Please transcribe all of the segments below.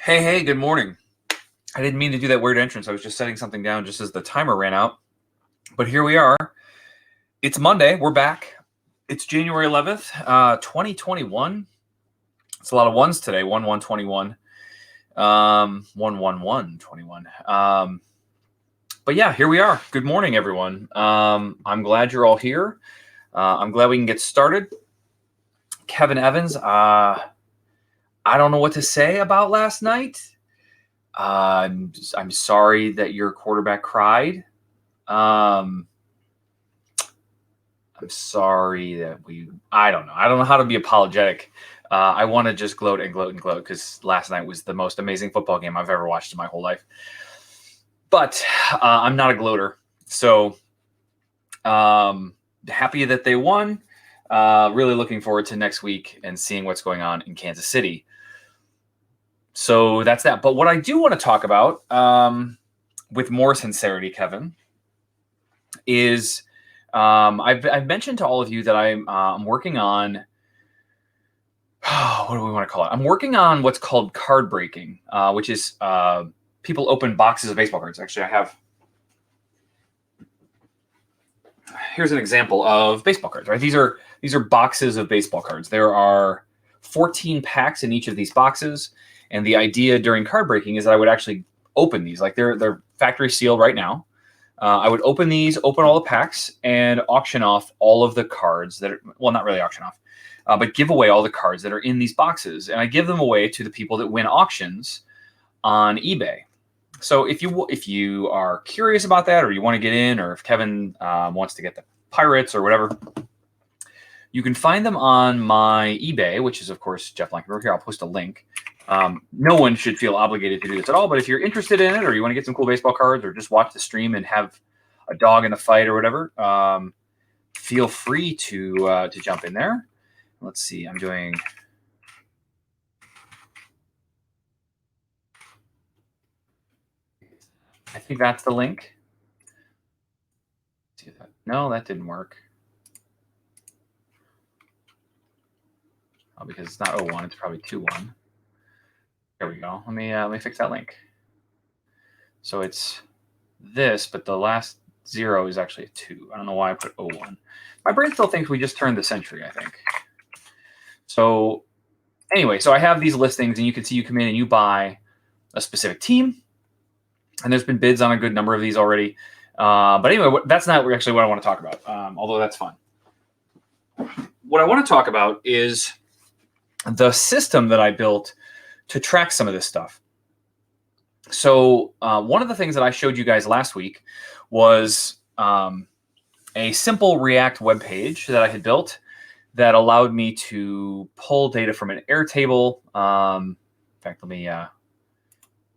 Hey, good morning. I didn't mean to do that weird entrance. I was just setting something down just as the timer ran out. But here we are. It's Monday. We're back. It's January 11th, 2021. It's a lot of ones today. 1-1-21. 1-1-1-21. But yeah, here we are. Good morning, everyone. I'm glad you're all here. I'm glad we can get started. Kevin Evans, I don't know what to say about last night. I'm sorry that your quarterback cried. I'm sorry that I don't know. I don't know how to be apologetic. I want to just gloat and gloat and gloat because last night was the most amazing football game I've ever watched in my whole life. But I'm not a gloater. So happy that they won. Really looking forward to next week and seeing what's going on in Kansas City. So that's that. But what I do want to talk about with more sincerity, Kevin, is I've mentioned to all of you that I'm working on what do we want to call it? I'm working on what's called card breaking, which is people open boxes of baseball cards. Actually, here's an example of baseball cards, right? These are boxes of baseball cards. There are 14 packs in each of these boxes. And the idea during card breaking is that I would actually open these, like they're factory sealed right now. I would open all the packs, and auction off all of the cards not really auction off, but give away all the cards that are in these boxes. And I give them away to the people that win auctions on eBay. So if you are curious about that, or you want to get in, or if Kevin wants to get the Pirates or whatever, you can find them on my eBay, which is, of course, Jeff Blankenberg. Here, I'll post a link. No one should feel obligated to do this at all, but if you're interested in it, or you want to get some cool baseball cards, or just watch the stream and have a dog in the fight or whatever, feel free to jump in there. Let's see, I'm doing... I think that's the link. See that? No, that didn't work. Oh, because it's not 01, it's probably 21. There we go. Let me fix that link. So it's this, but the last 0 is actually a 2. I don't know why I put 01. My brain still thinks we just turned the century, I think. So anyway, so I have these listings, and you can see you come in and you buy a specific team. And there's been bids on a good number of these already. But anyway, that's not actually what I want to talk about, although that's fun. What I want to talk about is the system that I built to track some of this stuff. So one of the things that I showed you guys last week was a simple React web page that I had built that allowed me to pull data from an Airtable. In fact, let me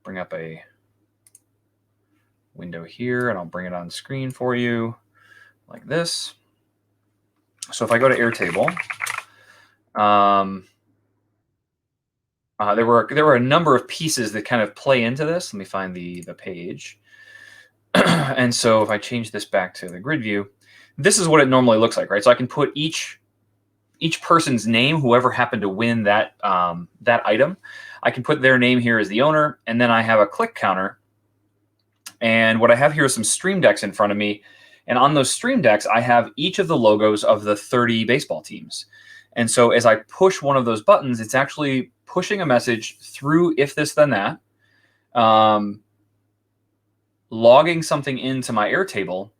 bring up a window here, and I'll bring it on screen for you like this. So if I go to Airtable, there were a number of pieces that kind of play into this. Let me find the page. And so if I change this back to the grid view, this is what it normally looks like, right? So I can put each person's name, whoever happened to win that item. I can put their name here as the owner, and then I have a click counter. And what I have here is some stream decks in front of me. And on those stream decks, I have each of the logos of the 30 baseball teams. And so as I push one of those buttons, it's actually pushing a message through if this, then that, logging something into my Airtable,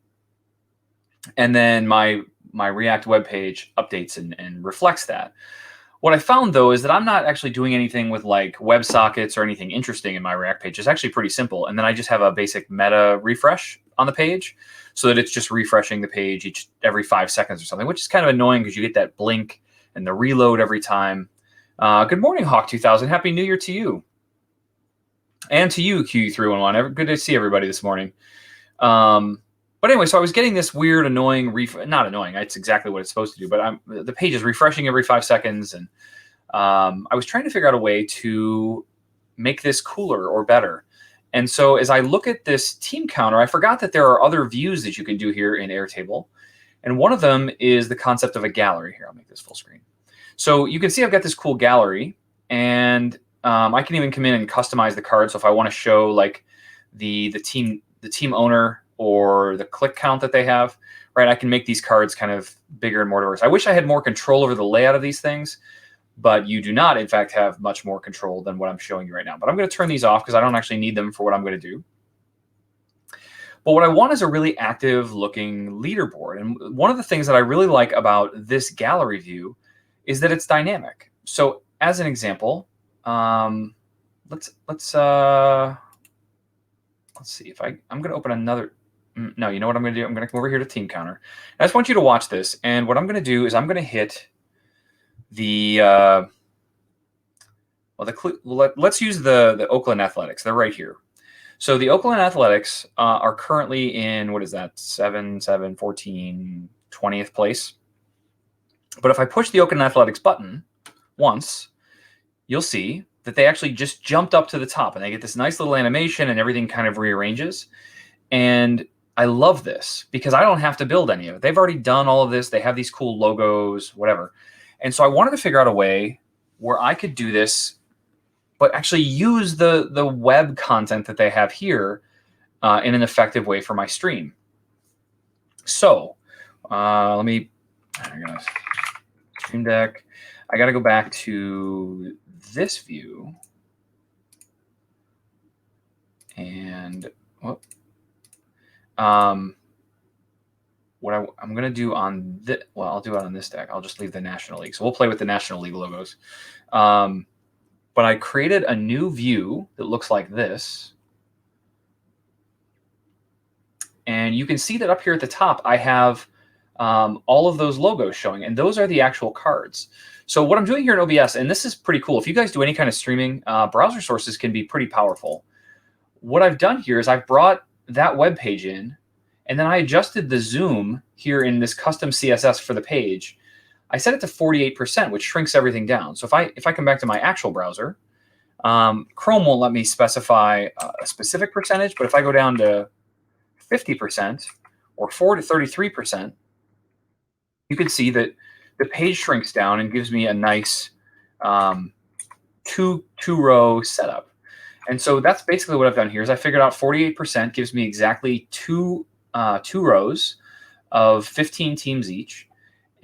and then my React web page updates and reflects that. What I found, though, is that I'm not actually doing anything with like WebSockets or anything interesting in my React page. It's actually pretty simple. And then I just have a basic meta refresh on the page so that it's just refreshing the page every 5 seconds or something, which is kind of annoying because you get that blink and the reload every time. Good morning, Hawk 2000. Happy New Year to you. And to you, Q311. Good to see everybody this morning. But anyway, so I was getting this weird, annoying not annoying. It's exactly what it's supposed to do. But the page is refreshing every 5 seconds, and I was trying to figure out a way to make this cooler or better. And so as I look at this team counter, I forgot that there are other views that you can do here in Airtable, and one of them is the concept of a gallery. Here, I'll make this full screen. So you can see I've got this cool gallery, and I can even come in and customize the card. So if I want to show like the team owner or the click count that they have, right? I can make these cards kind of bigger and more diverse. I wish I had more control over the layout of these things, but you do not, in fact, have much more control than what I'm showing you right now. But I'm going to turn these off because I don't actually need them for what I'm going to do. But what I want is a really active looking leaderboard. And one of the things that I really like about this gallery view is that it's dynamic. So as an example, let's see if I'm going to open another. No, you know what I'm going to do? I'm going to come over here to Team Counter. I just want you to watch this. And what I'm going to do is I'm going to hit the let's use the Oakland Athletics. They're right here. So the Oakland Athletics are currently in, what is that, 7, 14, 20th place. But if I push the Oakland Athletics button once, you'll see that they actually just jumped up to the top, and they get this nice little animation, and everything kind of rearranges. And I love this because I don't have to build any of it. They've already done all of this. They have these cool logos, whatever. And so I wanted to figure out a way where I could do this, but actually use the web content that they have here in an effective way for my stream. So I got Stream Deck. I got to go back to this view, and what I'm going to do on this, well, I'll do it on this deck. I'll just leave the National League. So we'll play with the National League logos. But I created a new view that looks like this. And you can see that up here at the top, I have all of those logos showing, and those are the actual cards. So what I'm doing here in OBS, and this is pretty cool. If you guys do any kind of streaming, browser sources can be pretty powerful. What I've done here is I've brought that web page in, and then I adjusted the zoom here in this custom CSS for the page. I set it to 48%, which shrinks everything down. So if I come back to my actual browser, Chrome won't let me specify a specific percentage, but if I go down to 50% or 4 to 33%, you can see that the page shrinks down and gives me a nice two-row setup. And so that's basically what I've done here is I figured out 48% gives me exactly two rows of 15 teams each.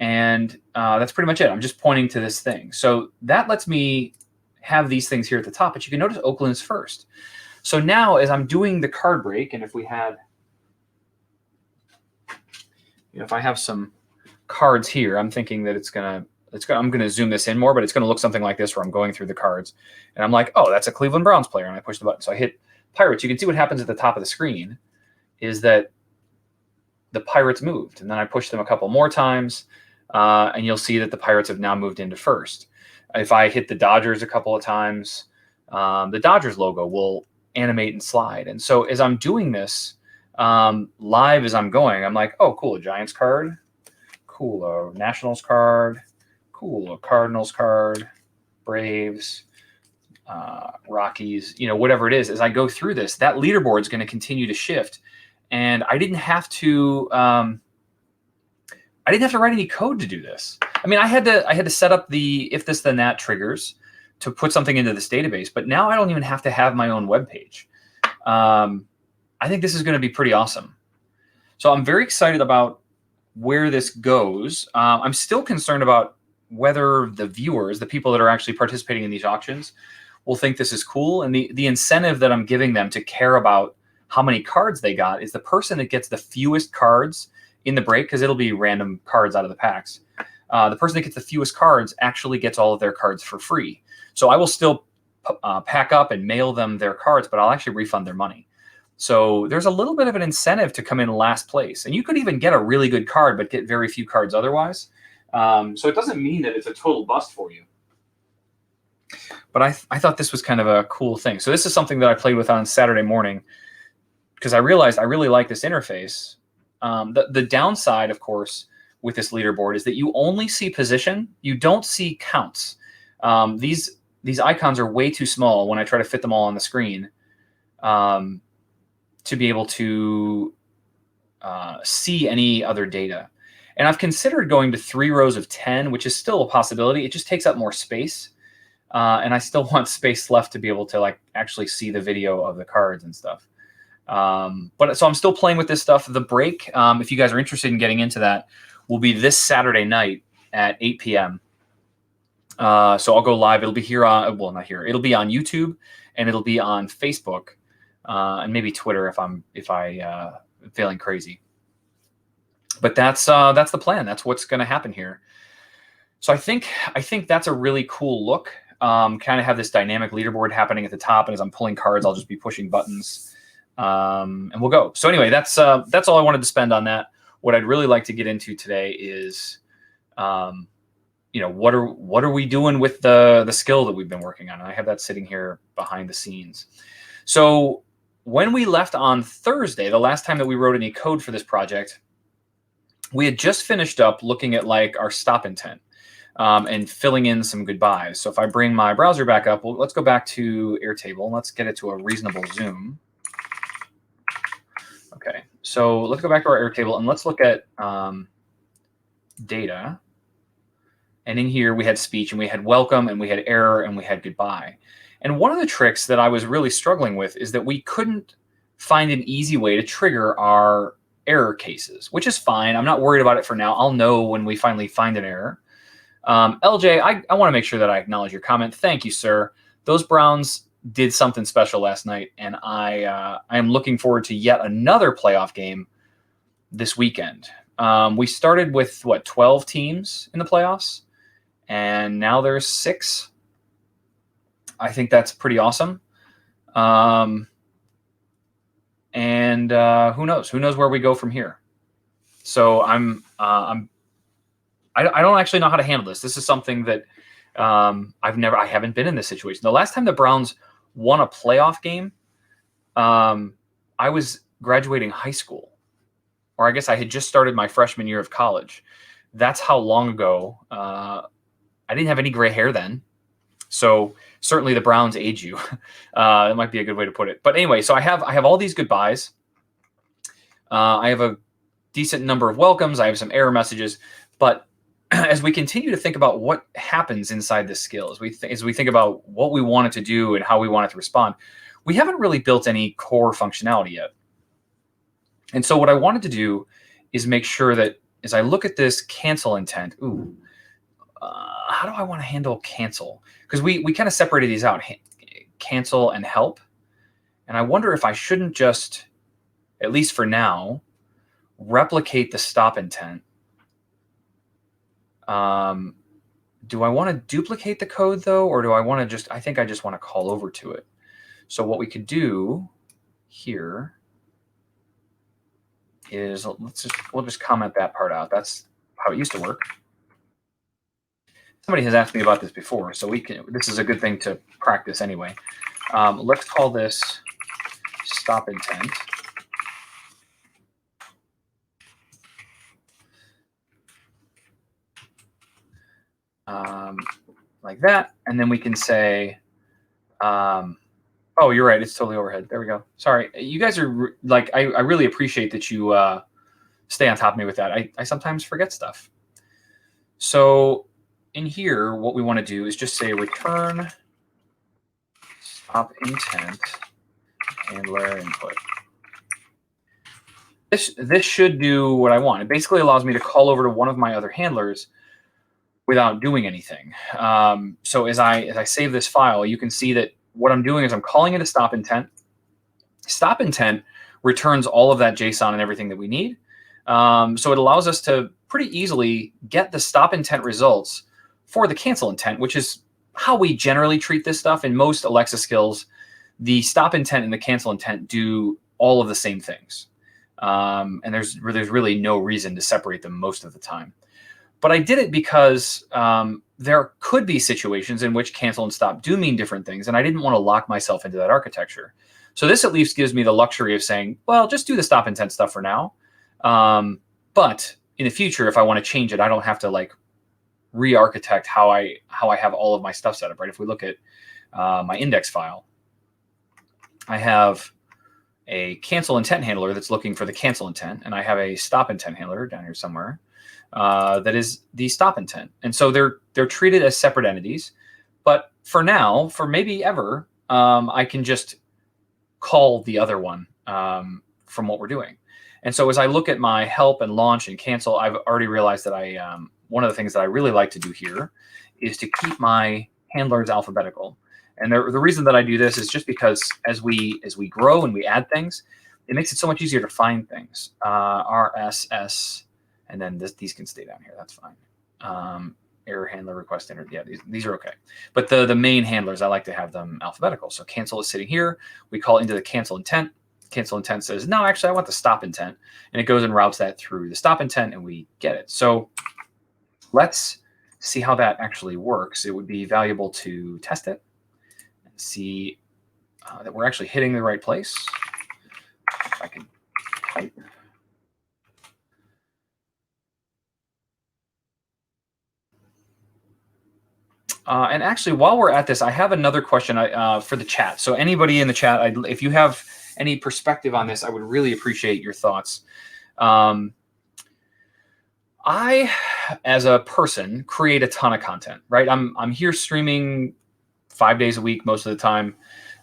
And that's pretty much it. I'm just pointing to this thing. So that lets me have these things here at the top. But you can notice Oakland's first. So now as I'm doing the card break, and if we had, if I have some cards here, I'm thinking that I'm going to zoom this in more, but it's going to look something like this where I'm going through the cards. And I'm like, oh, that's a Cleveland Browns player. And I push the button. So I hit Pirates. You can see what happens at the top of the screen is that the Pirates moved. And then I push them a couple more times. And you'll see that the Pirates have now moved into first. If I hit the Dodgers a couple of times, the Dodgers logo will animate and slide. And so as I'm doing this live as I'm going, I'm like, oh, cool, a Giants card. Cool, a Nationals card. Cool, a Cardinals card. Braves, Rockies, whatever it is. As I go through this, that leaderboard is going to continue to shift. And I didn't have to write any code to do this. I mean, I had to set up the if this then that triggers to put something into this database, but now I don't even have to have my own web page. I think this is going to be pretty awesome. So I'm very excited about where this goes. I'm still concerned about whether the viewers, the people that are actually participating in these auctions, will think this is cool. And the incentive that I'm giving them to care about how many cards they got is the person that gets the fewest cards in the break, because it'll be random cards out of the packs. The person that gets the fewest cards actually gets all of their cards for free. So I will still pack up and mail them their cards, but I'll actually refund their money. So there's a little bit of an incentive to come in last place. And you could even get a really good card, but get very few cards otherwise. So it doesn't mean that it's a total bust for you. But I thought this was kind of a cool thing. So this is something that I played with on Saturday morning because I realized I really like this interface. The downside, of course, with this leaderboard is that you only see position. You don't see counts. These icons are way too small when I try to fit them all on the screen to be able to see any other data. And I've considered going to 3 rows of 10, which is still a possibility. It just takes up more space. And I still want space left to be able to actually see the video of the cards and stuff. But so I'm still playing with this stuff. The break, if you guys are interested in getting into that, will be this Saturday night at 8 p.m. So I'll go live. It'll be here on, well, not here. It'll be on YouTube, and it'll be on Facebook, and maybe Twitter if I'm feeling crazy. But that's the plan. That's what's going to happen here. So I think that's a really cool look. Kind of have this dynamic leaderboard happening at the top, and as I'm pulling cards, I'll just be pushing buttons, and we'll go. So anyway, that's all I wanted to spend on that. What I'd really like to get into today is, what are we doing with the skill that we've been working on? And I have that sitting here behind the scenes. So when we left on Thursday, the last time that we wrote any code for this project, we had just finished up looking at like our stop intent. And filling in some goodbyes. So if I bring my browser back up, well, let's go back to Airtable. Let's get it to a reasonable zoom. Okay, so let's go back to our Airtable and let's look at data. And in here we had speech, and we had welcome, and we had error, and we had goodbye. And one of the tricks that I was really struggling with is that we couldn't find an easy way to trigger our error cases, which is fine. I'm not worried about it for now. I'll know when we finally find an error. LJ, I want to make sure that I acknowledge your comment. Thank you, sir. Those Browns did something special last night, and I am looking forward to yet another playoff game this weekend. We started with, 12 teams in the playoffs, and now there's 6. I think that's pretty awesome. And who knows? Who knows where we go from here? So I don't actually know how to handle this. This is something that I haven't been in this situation. The last time the Browns won a playoff game, I was graduating high school, or I guess I had just started my freshman year of college. That's how long ago. I didn't have any gray hair then. So certainly the Browns age you. That might be a good way to put it. But anyway, so I have all these goodbyes. I have a decent number of welcomes. I have some error messages, but as we continue to think about what happens inside this skill, as we think about what we want it to do and how we want it to respond, we haven't really built any core functionality yet. And so what I wanted to do is make sure that as I look at this cancel intent, how do I want to handle cancel? Because we kind of separated these out, cancel and help. And I wonder if I shouldn't just, at least for now, replicate the stop intent. Do I want to duplicate the code though, or do I want to I think I just want to call over to it. So what we could do here is we'll just comment that part out. That's how it used to work. Somebody has asked me about this before, so this is a good thing to practice anyway. Let's call this stop intent. Like that, and then we can say, oh, you're right, it's totally overhead. There we go. Sorry, you guys are like, I really appreciate that you stay on top of me with that. I sometimes forget stuff. So in here, what we want to do is just say return stop intent handler input. This should do what I want. It basically allows me to call over to one of my other handlers without doing anything. So as I save this file, you can see that what I'm doing is I'm calling it a stop intent. Stop intent returns all of that JSON and everything that we need. So it allows us to pretty easily get the stop intent results for the cancel intent, which is how we generally treat this stuff. In most Alexa skills, the stop intent and the cancel intent do all of the same things. And there's really no reason to separate them most of the time. But I did it because there could be situations in which cancel and stop do mean different things, and I didn't want to lock myself into that architecture. So this at least gives me the luxury of saying, well, just do the stop intent stuff for now. But in the future, if I want to change it, I don't have to like re-architect how I have all of my stuff set up, right? If we look at my index file, I have a cancel intent handler that's looking for the cancel intent, and I have a stop intent handler down here somewhere that is the stop intent. And so they're treated as separate entities. But for now, for maybe ever, I can just call the other one from what we're doing. And so as I look at my help and launch and cancel, I've already realized that one of the things that I really like to do here is to keep my handlers alphabetical. And the reason that I do this is just because as we grow and we add things, it makes it so much easier to find things. RSS, and then these can stay down here. That's fine. Error handler request entered. Yeah, these are okay. But the main handlers, I like to have them alphabetical. So cancel is sitting here. We call into the cancel intent. Cancel intent says, no, actually, I want the stop intent. And it goes and routes that through the stop intent, and we get it. So let's see how that actually works. It would be valuable to test it and see that we're actually hitting the right place. If I can type. And actually, while we're at this, I have another question for the chat. So anybody in the chat, if you have any perspective on this, I would really appreciate your thoughts. I, as a person, create a ton of content, right? I'm here streaming 5 days a week most of the time,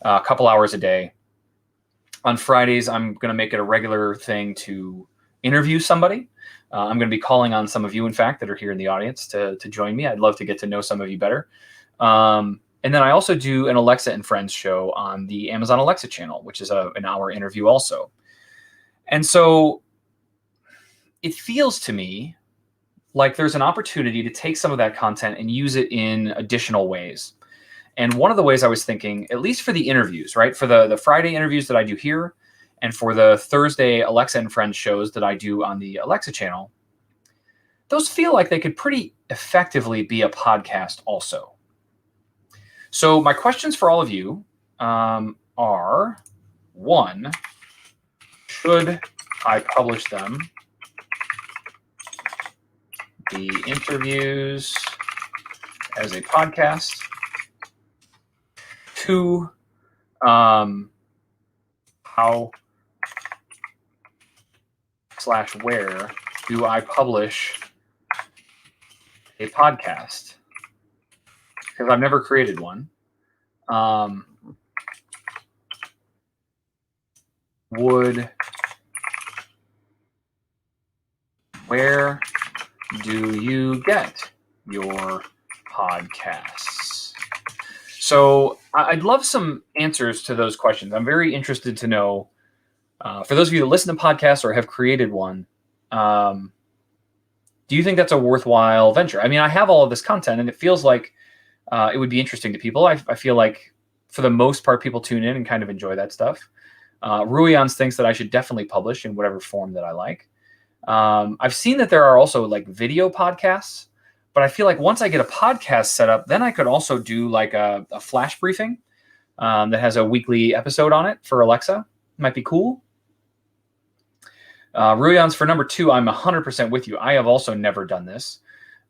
a couple hours a day. On Fridays, I'm going to make it a regular thing to interview somebody. I'm going to be calling on some of you, in fact, that are here in the audience to join me. I'd love to get to know some of you better. And then I also do an Alexa and Friends show on the Amazon Alexa channel, which is an hour interview also. And so it feels to me like there's an opportunity to take some of that content and use it in additional ways. And one of the ways I was thinking, at least for the interviews, right, for the Friday interviews that I do here, and for the Thursday Alexa and Friends shows that I do on the Alexa channel, those feel like they could pretty effectively be a podcast also. So my questions for all of you are, one, should I publish them? The interviews as a podcast. Two, how/where do I publish a podcast? Because I've never created one. Where do you get your podcasts? So I'd love some answers to those questions. I'm very interested to know, for those of you that listen to podcasts or have created one, do you think that's a worthwhile venture? I mean, I have all of this content, and it feels like it would be interesting to people. I feel like, for the most part, people tune in and kind of enjoy that stuff. Ruians thinks that I should definitely publish in whatever form that I like. I've seen that there are also like video podcasts, but I feel like once I get a podcast set up, then I could also do like a flash briefing that has a weekly episode on it for Alexa. Might be cool. Ruians, for number 2, I'm 100% with you. I have also never done this.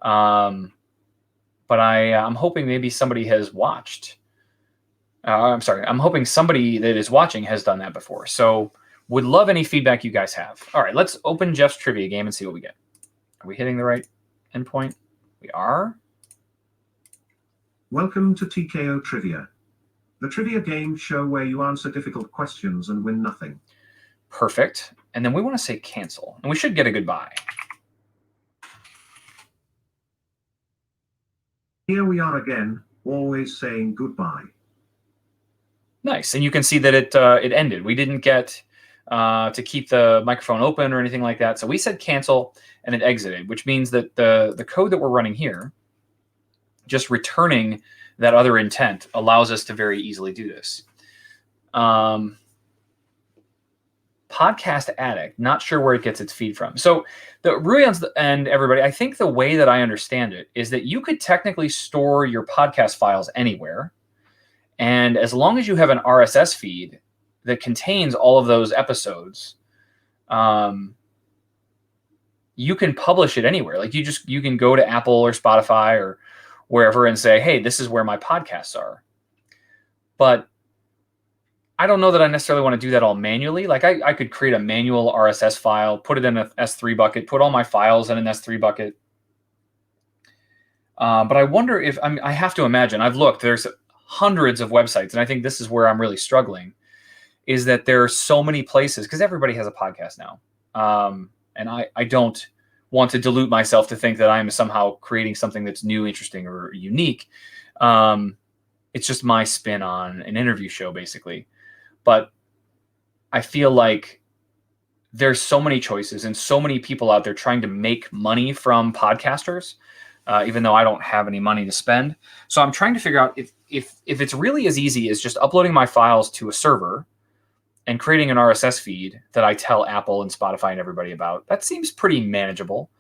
But I'm hoping maybe somebody has watched. I'm hoping somebody that is watching has done that before. So would love any feedback you guys have. All right, let's open Jeff's trivia game and see what we get. Are we hitting the right endpoint? We are. Welcome to TKO Trivia, the trivia game show where you answer difficult questions and win nothing. Perfect. And then we want to say cancel, and we should get a goodbye. Here we are again, always saying goodbye. Nice. And you can see that it ended. We didn't get to keep the microphone open or anything like that. So we said cancel, and it exited, which means that the code that we're running here, just returning that other intent, allows us to very easily do this. Podcast Addict, not sure where it gets its feed from. So the Ruians and everybody, I think the way that I understand it is that you could technically store your podcast files anywhere. And as long as you have an RSS feed that contains all of those episodes, you can publish it anywhere. Like you can go to Apple or Spotify or wherever and say, hey, this is where my podcasts are. But I don't know that I necessarily want to do that all manually. Like I could create a manual RSS file, put it in an S3 bucket, put all my files in an S3 bucket. But I wonder if, I have to imagine, I've looked, there's hundreds of websites, and I think this is where I'm really struggling, is that there are so many places, because everybody has a podcast now. And I don't want to dilute myself to think that I'm somehow creating something that's new, interesting, or unique. It's just my spin on an interview show, basically. But I feel like there's so many choices and so many people out there trying to make money from podcasters, even though I don't have any money to spend. So I'm trying to figure out if it's really as easy as just uploading my files to a server and creating an RSS feed that I tell Apple and Spotify and everybody about. That seems pretty manageable,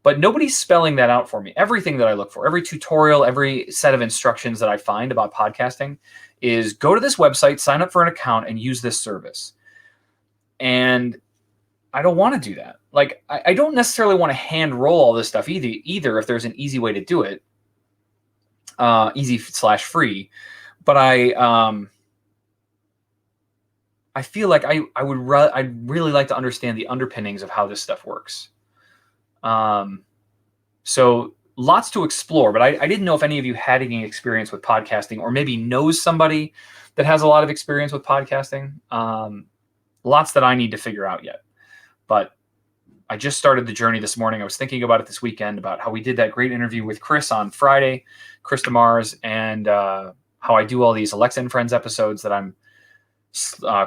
but nobody's spelling that out for me. Everything that I look for, every tutorial, every set of instructions that I find about podcasting is go to this website, sign up for an account, and use this service. And I don't want to do that. Like, I don't necessarily want to hand roll all this stuff either if there's an easy way to do it, easy/free. But I feel like I'd really like to understand the underpinnings of how this stuff works. So lots to explore, but I didn't know if any of you had any experience with podcasting or maybe knows somebody that has a lot of experience with podcasting. Lots that I need to figure out yet, but I just started the journey this morning. I was thinking about it this weekend about how we did that great interview with Chris on Friday, Chris DeMars, and how I do all these Alexa and Friends episodes that I'm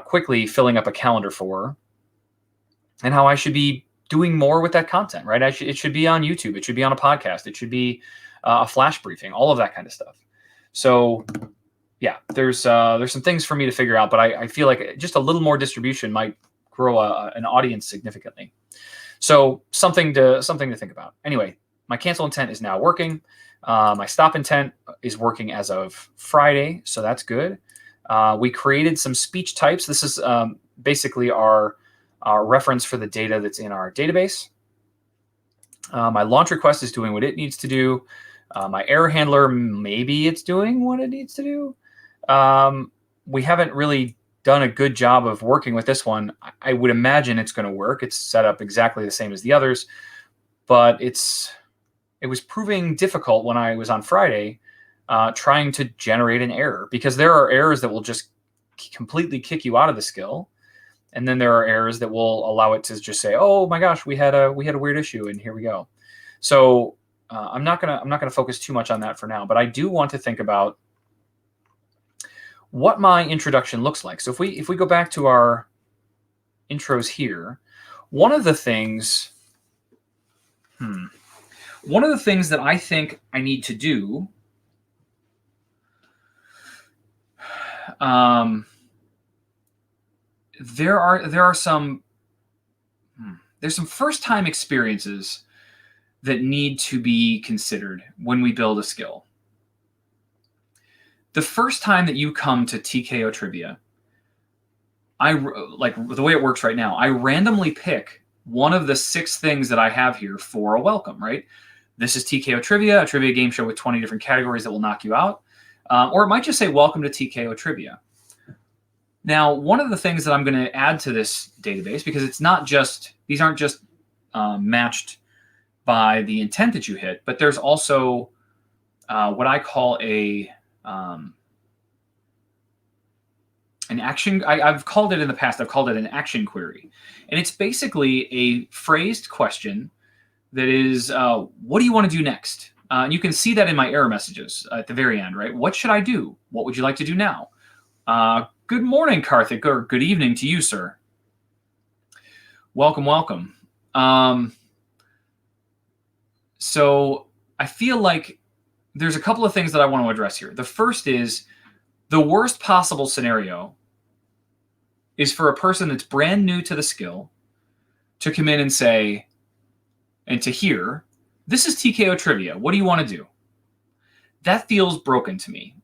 quickly filling up a calendar for, and how I should be doing more with that content, right? It should be on YouTube. It should be on a podcast. It should be a flash briefing, all of that kind of stuff. So yeah, there's some things for me to figure out, but I feel like just a little more distribution might grow an audience significantly. So something to think about. Anyway, my cancel intent is now working. My stop intent is working as of Friday, so that's good. We created some speech types. This is basically our reference for the data that's in our database. My launch request is doing what it needs to do. My error handler, maybe it's doing what it needs to do. We haven't really done a good job of working with this one. I would imagine it's going to work. It's set up exactly the same as the others, but it was proving difficult when I was on Friday trying to generate an error, because there are errors that will just completely kick you out of the skill. And then there are errors that will allow it to just say, "Oh my gosh, we had a weird issue, and here we go." So I'm not gonna focus too much on that for now, but I do want to think about what my introduction looks like. So if we go back to our intros here, one of the things that I think I need to do, there's some first time experiences that need to be considered when we build a skill. The first time that you come to TKO Trivia, like the way it works right now, I randomly pick one of the 6 things that I have here for a welcome, right? This is TKO Trivia, a trivia game show with 20 different categories that will knock you out. Or it might just say, "Welcome to TKO Trivia." Now, one of the things that I'm going to add to this database, because these aren't just matched by the intent that you hit, but there's also what I call an action. I've called it in the past, I've called it an action query. And it's basically a phrased question that is, what do you want to do next? And you can see that in my error messages at the very end, right? What should I do? What would you like to do now? Good morning, Karthik, or good evening to you, sir. Welcome, welcome. So I feel like there's a couple of things that I want to address here. The first is the worst possible scenario is for a person that's brand new to the skill to come in and say, and to hear, "This is TKO Trivia. What do you want to do?" That feels broken to me.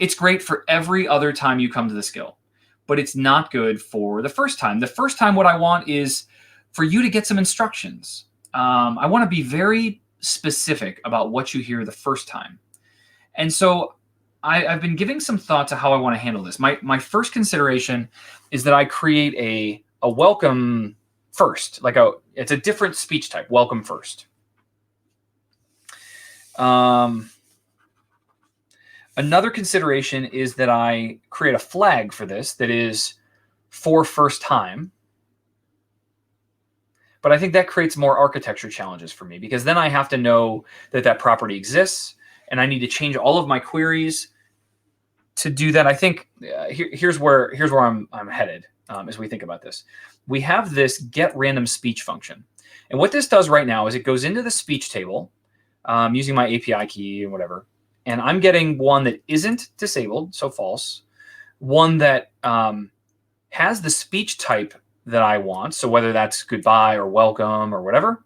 It's great for every other time you come to the skill, but it's not good for the first time. The first time, what I want is for you to get some instructions. I want to be very specific about what you hear the first time. And so I've been giving some thought to how I want to handle this. My first consideration is that I create a welcome first, it's a different speech type, welcome first. Another consideration is that I create a flag for this that is for first time. But I think that creates more architecture challenges for me, because then I have to know that that property exists, and I need to change all of my queries to do that. I think here's where I'm headed as we think about this. We have this get random speech function, and what this does right now is it goes into the speech table using my API key and whatever, and I'm getting one that isn't disabled, so false, one that has the speech type that I want, so whether that's goodbye or welcome or whatever.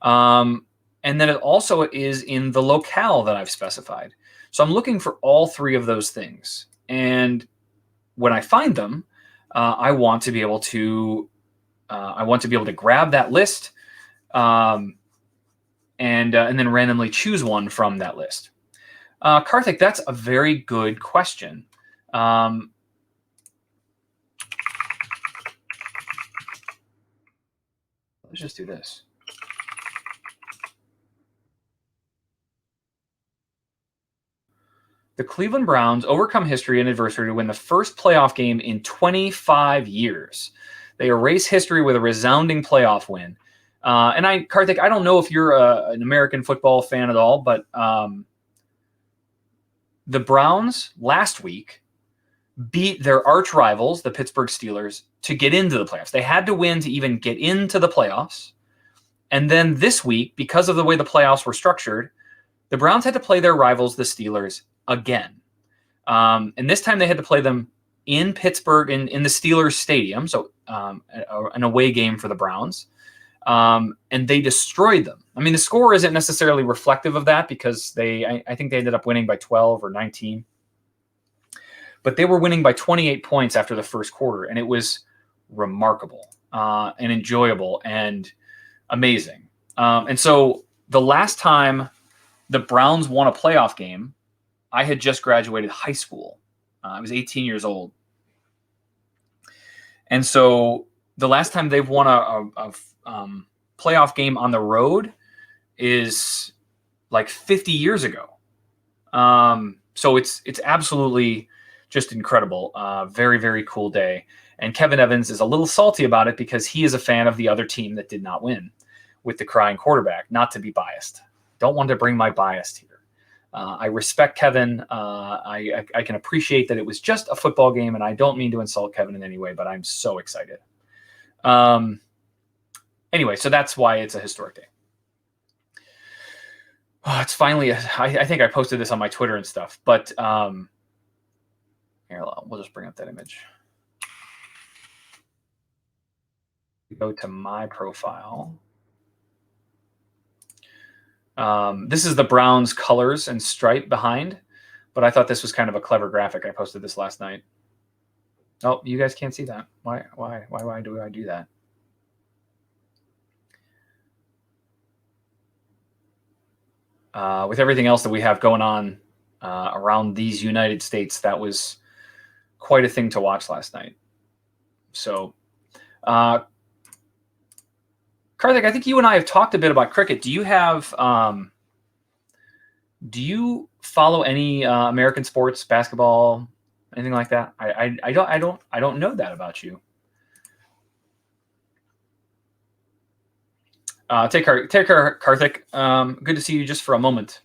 And then it also is in the locale that I've specified. So I'm looking for all three of those things. And when I find them, I want to be able to grab that list and then randomly choose one from that list. Karthik, that's a very good question. Let's just do this. The Cleveland Browns overcome history and adversity to win the first playoff game in 25 years. They erase history with a resounding playoff win. Karthik, I don't know if you're an American football fan at all, but the Browns last week beat their arch rivals, the Pittsburgh Steelers, to get into the playoffs. They had to win to even get into the playoffs. And then this week, because of the way the playoffs were structured, the Browns had to play their rivals, the Steelers, again. And this time they had to play them in Pittsburgh, in the Steelers stadium, so an away game for the Browns. And they destroyed them. I mean, the score isn't necessarily reflective of that, because I think they ended up winning by 12 or 19. But they were winning by 28 points after the first quarter, and it was remarkable and enjoyable and amazing. And so the last time the Browns won a playoff game, I had just graduated high school. I was 18 years old. And so the last time they've won a playoff game on the road is like 50 years ago. So it's absolutely just incredible. Very, very cool day. And Kevin Evans is a little salty about it because he is a fan of the other team that did not win with the crying quarterback. Not to be biased. Don't want to bring my bias here. I respect Kevin. I can appreciate that it was just a football game, and I don't mean to insult Kevin in any way, but I'm so excited. Anyway, so that's why it's a historic day. Oh, it's finally, I think I posted this on my Twitter and stuff, but here, we'll just bring up that image. Go to my profile. This is the Browns colors and stripe behind, but I thought this was kind of a clever graphic. I posted this last night. Oh, you guys can't see that. Why do I do that? With everything else that we have going on around these United States, that was quite a thing to watch last night. So, Karthik, I think you and I have talked a bit about cricket. Do you have, do you follow any American sports, basketball, anything like that? I don't know that about you. Take care, Karthik. Good to see you just for a moment.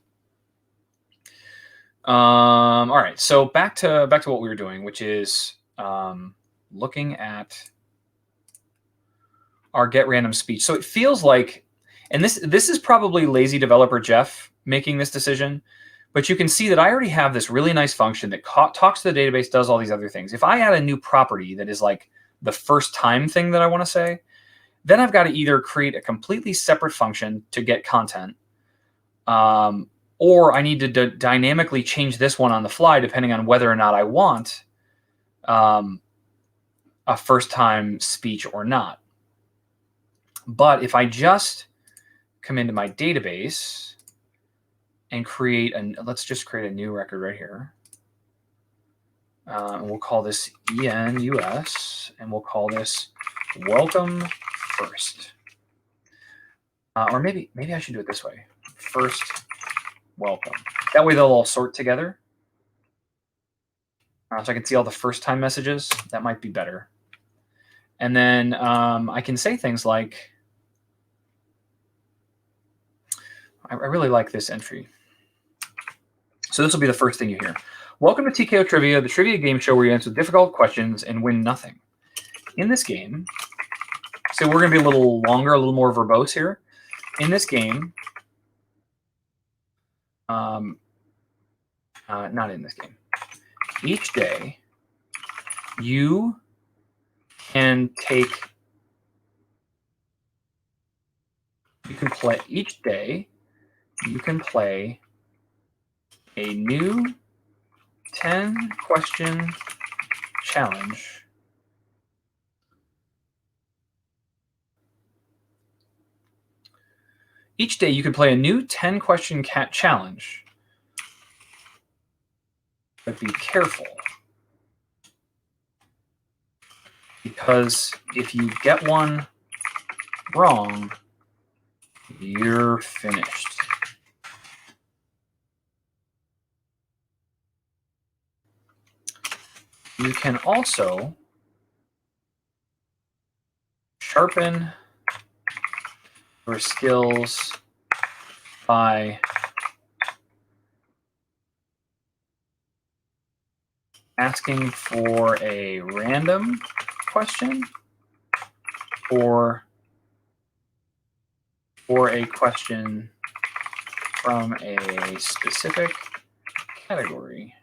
All right, so back to what we were doing, which is looking at our get random speech. So it feels like, and this is probably lazy developer Jeff making this decision, but you can see that I already have this really nice function that talks to the database, does all these other things. If I add a new property that is like the first time thing that I want to say, then I've got to either create a completely separate function to get content, or I need to dynamically change this one on the fly depending on whether or not I want a first time speech or not. But if I just come into my database and let's just create a new record right here. And we'll call this ENUS, and we'll call this welcome first. Or maybe I should do it this way. First welcome. That way they'll all sort together. So I can see all the first time messages. That might be better. And then I can say things like, I really like this entry. So this will be the first thing you hear. Welcome to TKO Trivia, the trivia game show where you answer difficult questions and win nothing. In this game, so we're going to be a little longer, a little more verbose here. In this game, not in this game. Each day, you can play each day. You can play a new 10-question challenge. Each day, you can play a new 10-question challenge. But be careful, because if you get one wrong, you're finished. You can also sharpen your skills by asking for a random question or a question from a specific category.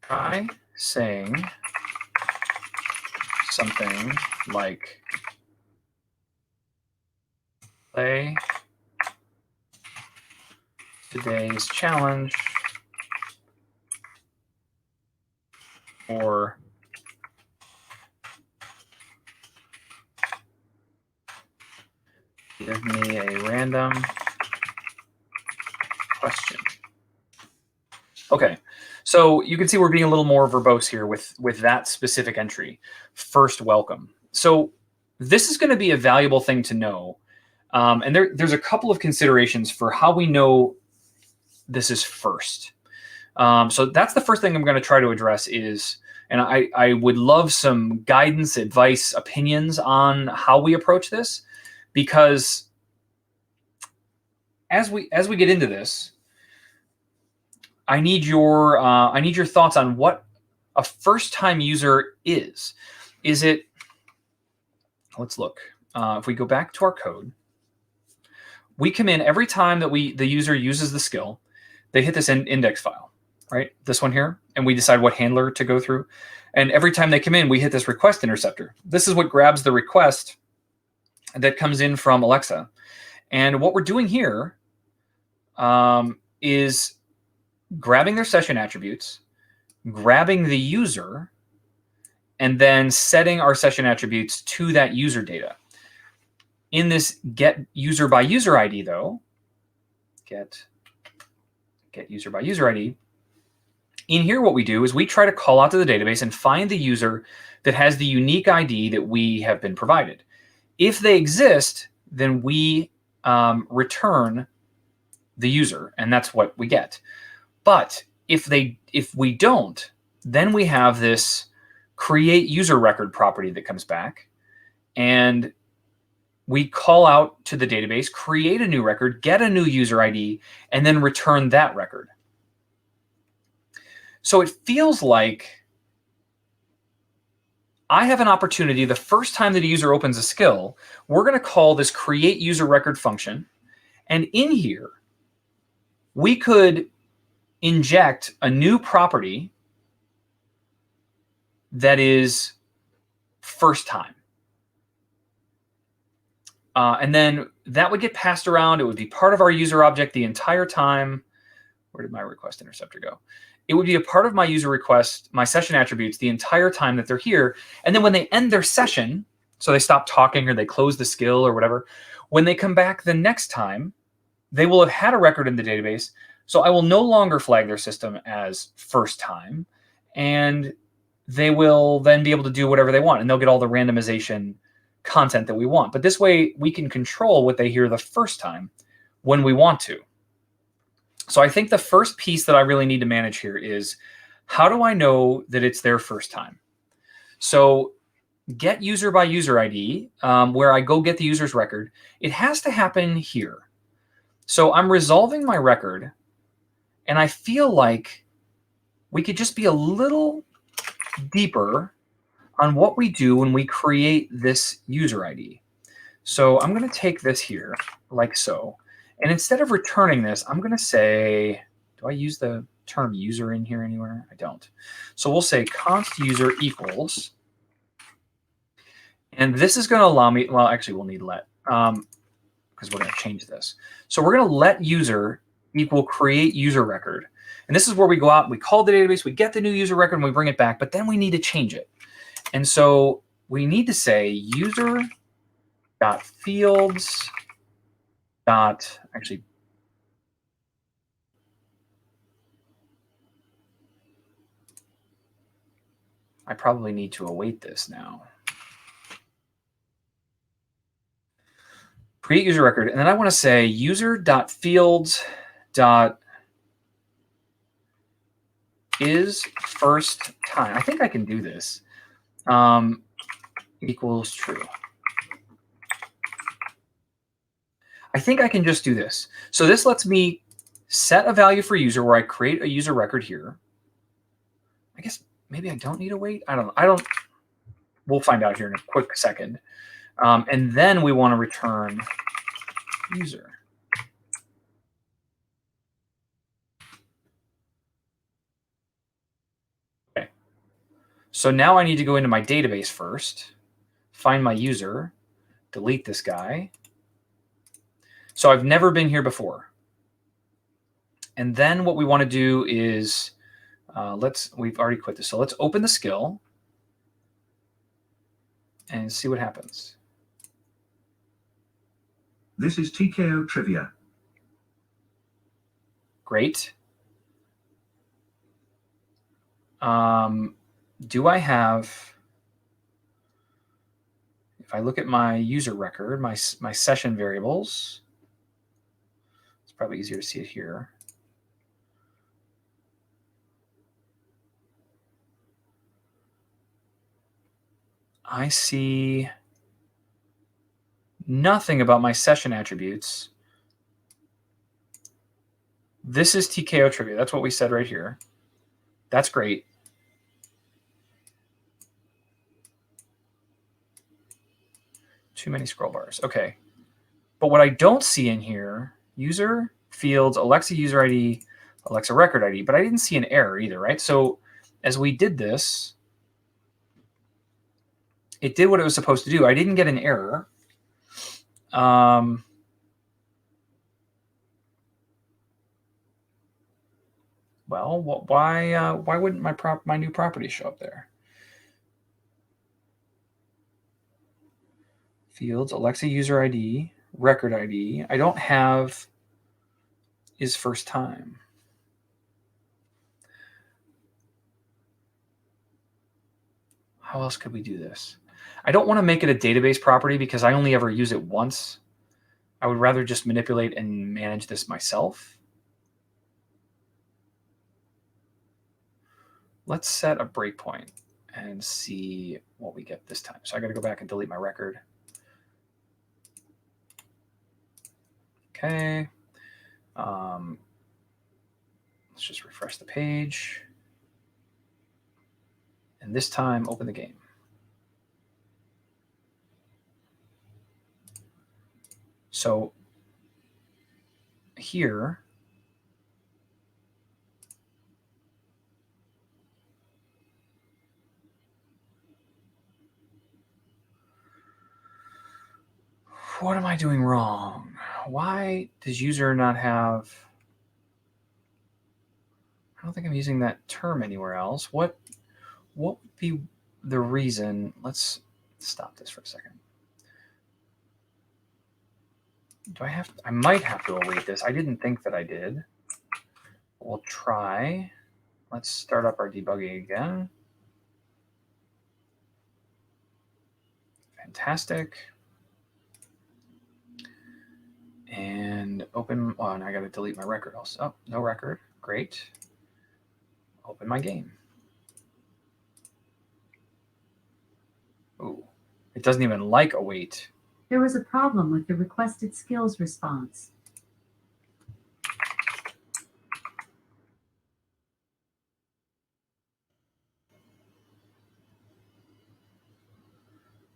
Try saying something like, play today's challenge, or give me a random question. Okay, so you can see we're being a little more verbose here with that specific entry. First welcome. So this is going to be a valuable thing to know. And there's a couple of considerations for how we know this is first. So that's the first thing I'm going to try to address is, and I would love some guidance, advice, opinions on how we approach this, because as we get into this, I need your thoughts on what a first-time user is. Is it? Let's look. If we go back to our code, we come in every time that the user uses the skill, they hit this index file, right? This one here, and we decide what handler to go through. And every time they come in, we hit this request interceptor. This is what grabs the request that comes in from Alexa. And what we're doing here is grabbing their session attributes, grabbing the user, and then setting our session attributes to that user data. In this get user by user ID, though, get user by user ID, in here what we do is we try to call out to the database and find the user that has the unique ID that we have been provided. If they exist, then we return the user, and that's what we get. But if we don't, then we have this create user record property that comes back, and we call out to the database, create a new record, get a new user ID, and then return that record. So it feels like I have an opportunity the first time that a user opens a skill, we're going to call this create user record function. And in here, we could inject a new property that is first time. And then that would get passed around. It would be part of our user object the entire time. Where did my request interceptor go? It would be a part of my user request, my session attributes, the entire time that they're here. And then when they end their session, so they stop talking or they close the skill or whatever, when they come back the next time, they will have had a record in the database. So I will no longer flag their system as first time, and they will then be able to do whatever they want, and they'll get all the randomization content that we want. But this way we can control what they hear the first time when we want to. So I think the first piece that I really need to manage here is, how do I know that it's their first time? So get user by user ID, where I go get the user's record, it has to happen here. So I'm resolving my record, and I feel like we could just be a little deeper on what we do when we create this user ID. So I'm going to take this here like so. And instead of returning this, I'm going to say, do I use the term user in here anywhere? I don't. So we'll say const user equals. And this is going to allow me, well, actually we'll need let, because we're going to change this. So we're going to let user equal create user record. And this is where we go out, we call the database, we get the new user record, and we bring it back, but then we need to change it. And so we need to say user.fields dot, actually, I probably need to await this now. Create user record, and then I want to say user.fields dot is first time. I think I can do this. Equals true. I think I can just do this. So this lets me set a value for user where I create a user record here. I guess maybe I don't need to wait. I don't know. We'll find out here in a quick second. And then we want to return user. Okay. So now I need to go into my database first, find my user, delete this guy. So I've never been here before. And then what we want to do is, we've already quit this. So let's open the skill and see what happens. This is TKO Trivia. Great. Do I have, if I look at my user record, my session variables, it's probably easier to see it here. I see nothing about my session attributes. This is TKO Trivia. That's what we said right here. That's great. Too many scroll bars. Okay. But what I don't see in here, user, fields, Alexa user ID, Alexa record ID, but I didn't see an error either, right? So as we did this, it did what it was supposed to do. I didn't get an error. Well, why wouldn't my new property show up there? Fields, Alexa user ID, record ID. I don't have is first time. How else could we do this? I don't want to make it a database property because I only ever use it once. I would rather just manipulate and manage this myself. Let's set a breakpoint and see what we get this time. So I got to go back and delete my record. Okay. Let's just refresh the page. And this time, open the game. So here, what am I doing wrong? Why does user not have, I don't think I'm using that term anywhere else. What would be the reason? Let's stop this for a second. Do I have, I might have to await this. I didn't think that I did. We'll try. Let's start up our debugging again. Fantastic. And open, oh, and I got to delete my record also. Oh, no record. Great. Open my game. Ooh, it doesn't even like await. There was a problem with the requested skills response.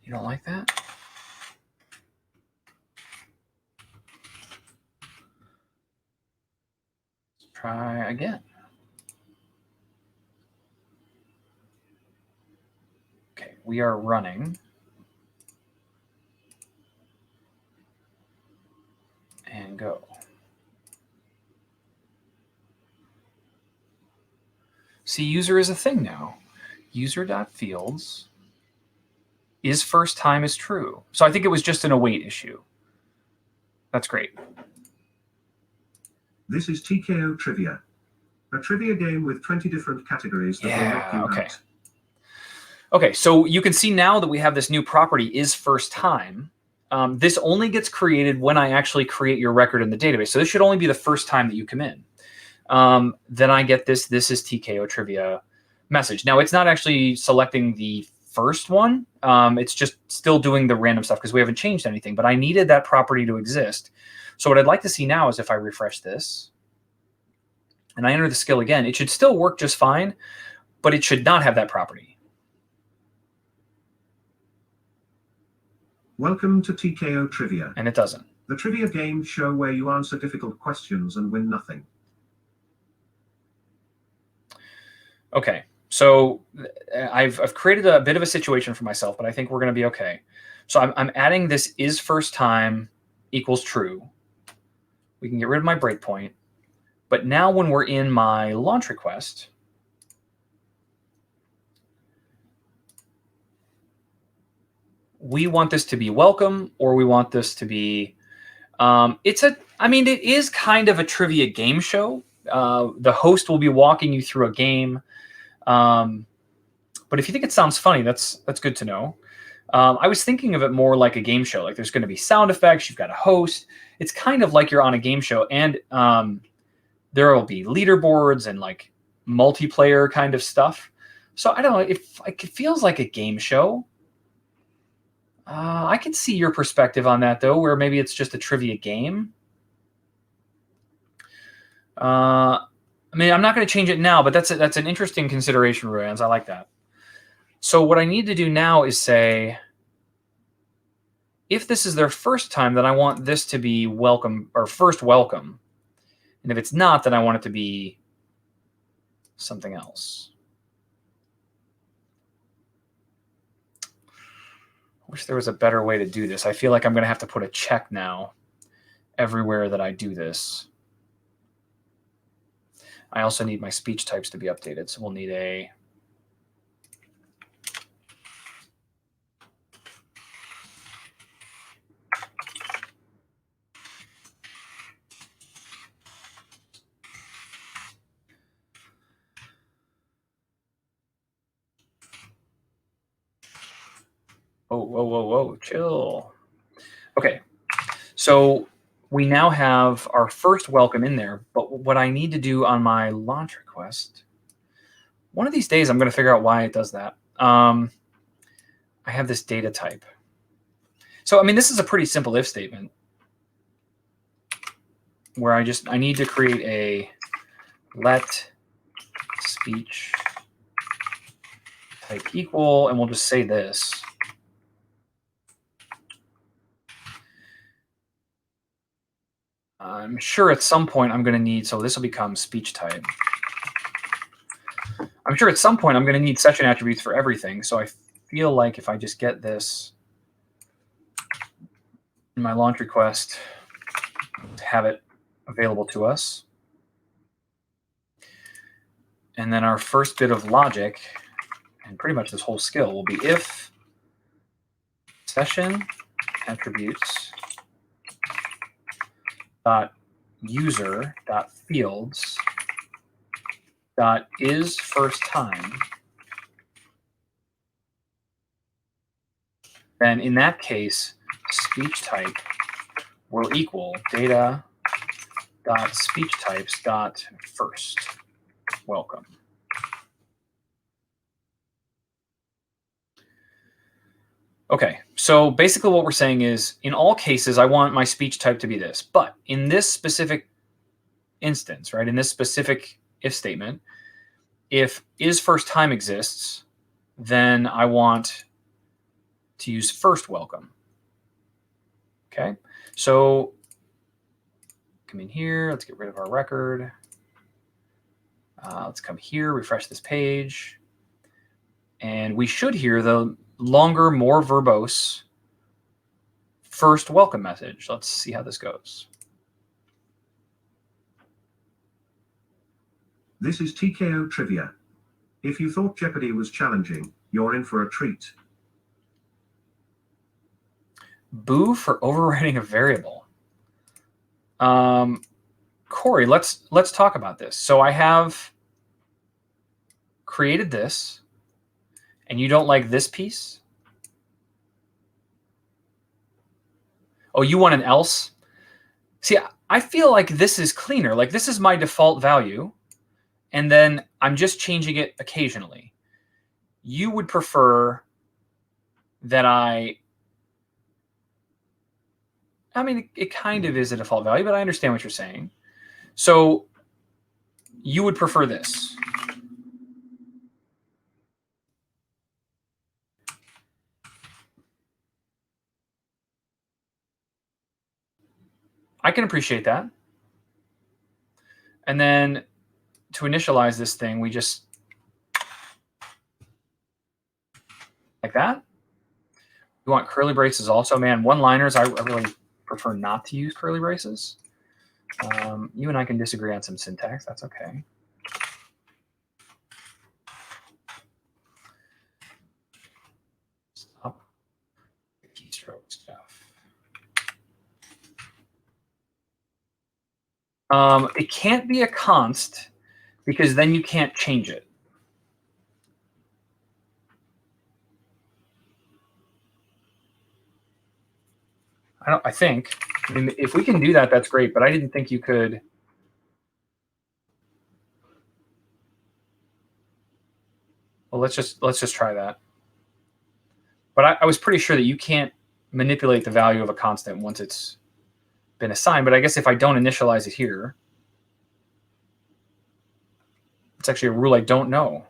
You don't like that? Let's try again. Okay, we are running. And go. See, user is a thing now. User.fields is first time is true. So I think it was just an await issue. That's great. This is TKO Trivia, a trivia game with 20 different categories that will knock you out. Okay, so you can see now that we have this new property is first time. This only gets created when I actually create your record in the database. So this should only be the first time that you come in. Then I get this is TKO Trivia message. Now it's not actually selecting the first one. It's just still doing the random stuff because we haven't changed anything, but I needed that property to exist. So what I'd like to see now is if I refresh this and I enter the skill again, it should still work just fine, but it should not have that property. Welcome to TKO Trivia. And it doesn't. The trivia game show where you answer difficult questions and win nothing. Okay, so I've created a bit of a situation for myself, but I think we're going to be okay. So I'm adding this is first time equals true. We can get rid of my breakpoint. But now when we're in my launch request, we want this to be welcome, or we want this to be, it is kind of a trivia game show. The host will be walking you through a game. But if you think it sounds funny, that's good to know. I was thinking of it more like a game show. Like there's going to be sound effects. You've got a host. It's kind of like you're on a game show. And there will be leaderboards and like multiplayer kind of stuff. So I don't know if it feels like a game show. I can see your perspective on that, though, where maybe it's just a trivia game. I'm not going to change it now, but that's an interesting consideration, Ruans. I like that. So what I need to do now is say, if this is their first time, then I want this to be welcome or first welcome. And if it's not, then I want it to be something else. I wish there was a better way to do this. I feel like I'm going to have to put a check now everywhere that I do this. I also need my speech types to be updated. So we'll need a whoa, chill. Okay, so we now have our first welcome in there, but what I need to do on my launch request, one of these days I'm going to figure out why it does that. I have this data type. So, this is a pretty simple if statement where I need to create a let speech type equal, and we'll just say this. I'm sure at some point I'm going to need, so this will become speech type. I'm sure at some point I'm going to need session attributes for everything. So I feel like if I just get this in my launch request to have it available to us. And then our first bit of logic, and pretty much this whole skill, will be if session attributes dot user dot fields dot is first time, then in that case speech type will equal data dot speech types dot first welcome. Okay, so basically what we're saying is, in all cases, I want my speech type to be this. But in this specific instance, right, in this specific if statement, if is first time exists, then I want to use first welcome. Okay, so come in here. Let's get rid of our record. Let's come here, refresh this page. And we should hear the longer, more verbose first welcome message. Let's see how this goes. This is TKO Trivia. If you thought Jeopardy was challenging, you're in for a treat. Boo for overwriting a variable. Corey, let's talk about this. So I have created this, and you don't like this piece? Oh, you want an else? See, I feel like this is cleaner. Like this is my default value, and then I'm just changing it occasionally. You would prefer that I mean, it kind of is a default value, but I understand what you're saying. So you would prefer this. I can appreciate that. And then to initialize this thing, we just like that. You want curly braces also, man. One-liners, I really prefer not to use curly braces. You and I can disagree on some syntax. That's okay. Stop the keystroke stuff. It can't be a const because then you can't change it. I think. I mean, if we can do that, that's great. But I didn't think you could. Well, let's just try that. But I was pretty sure that you can't manipulate the value of a constant once it's been assigned. But I guess if I don't initialize it here, it's actually a rule I don't know.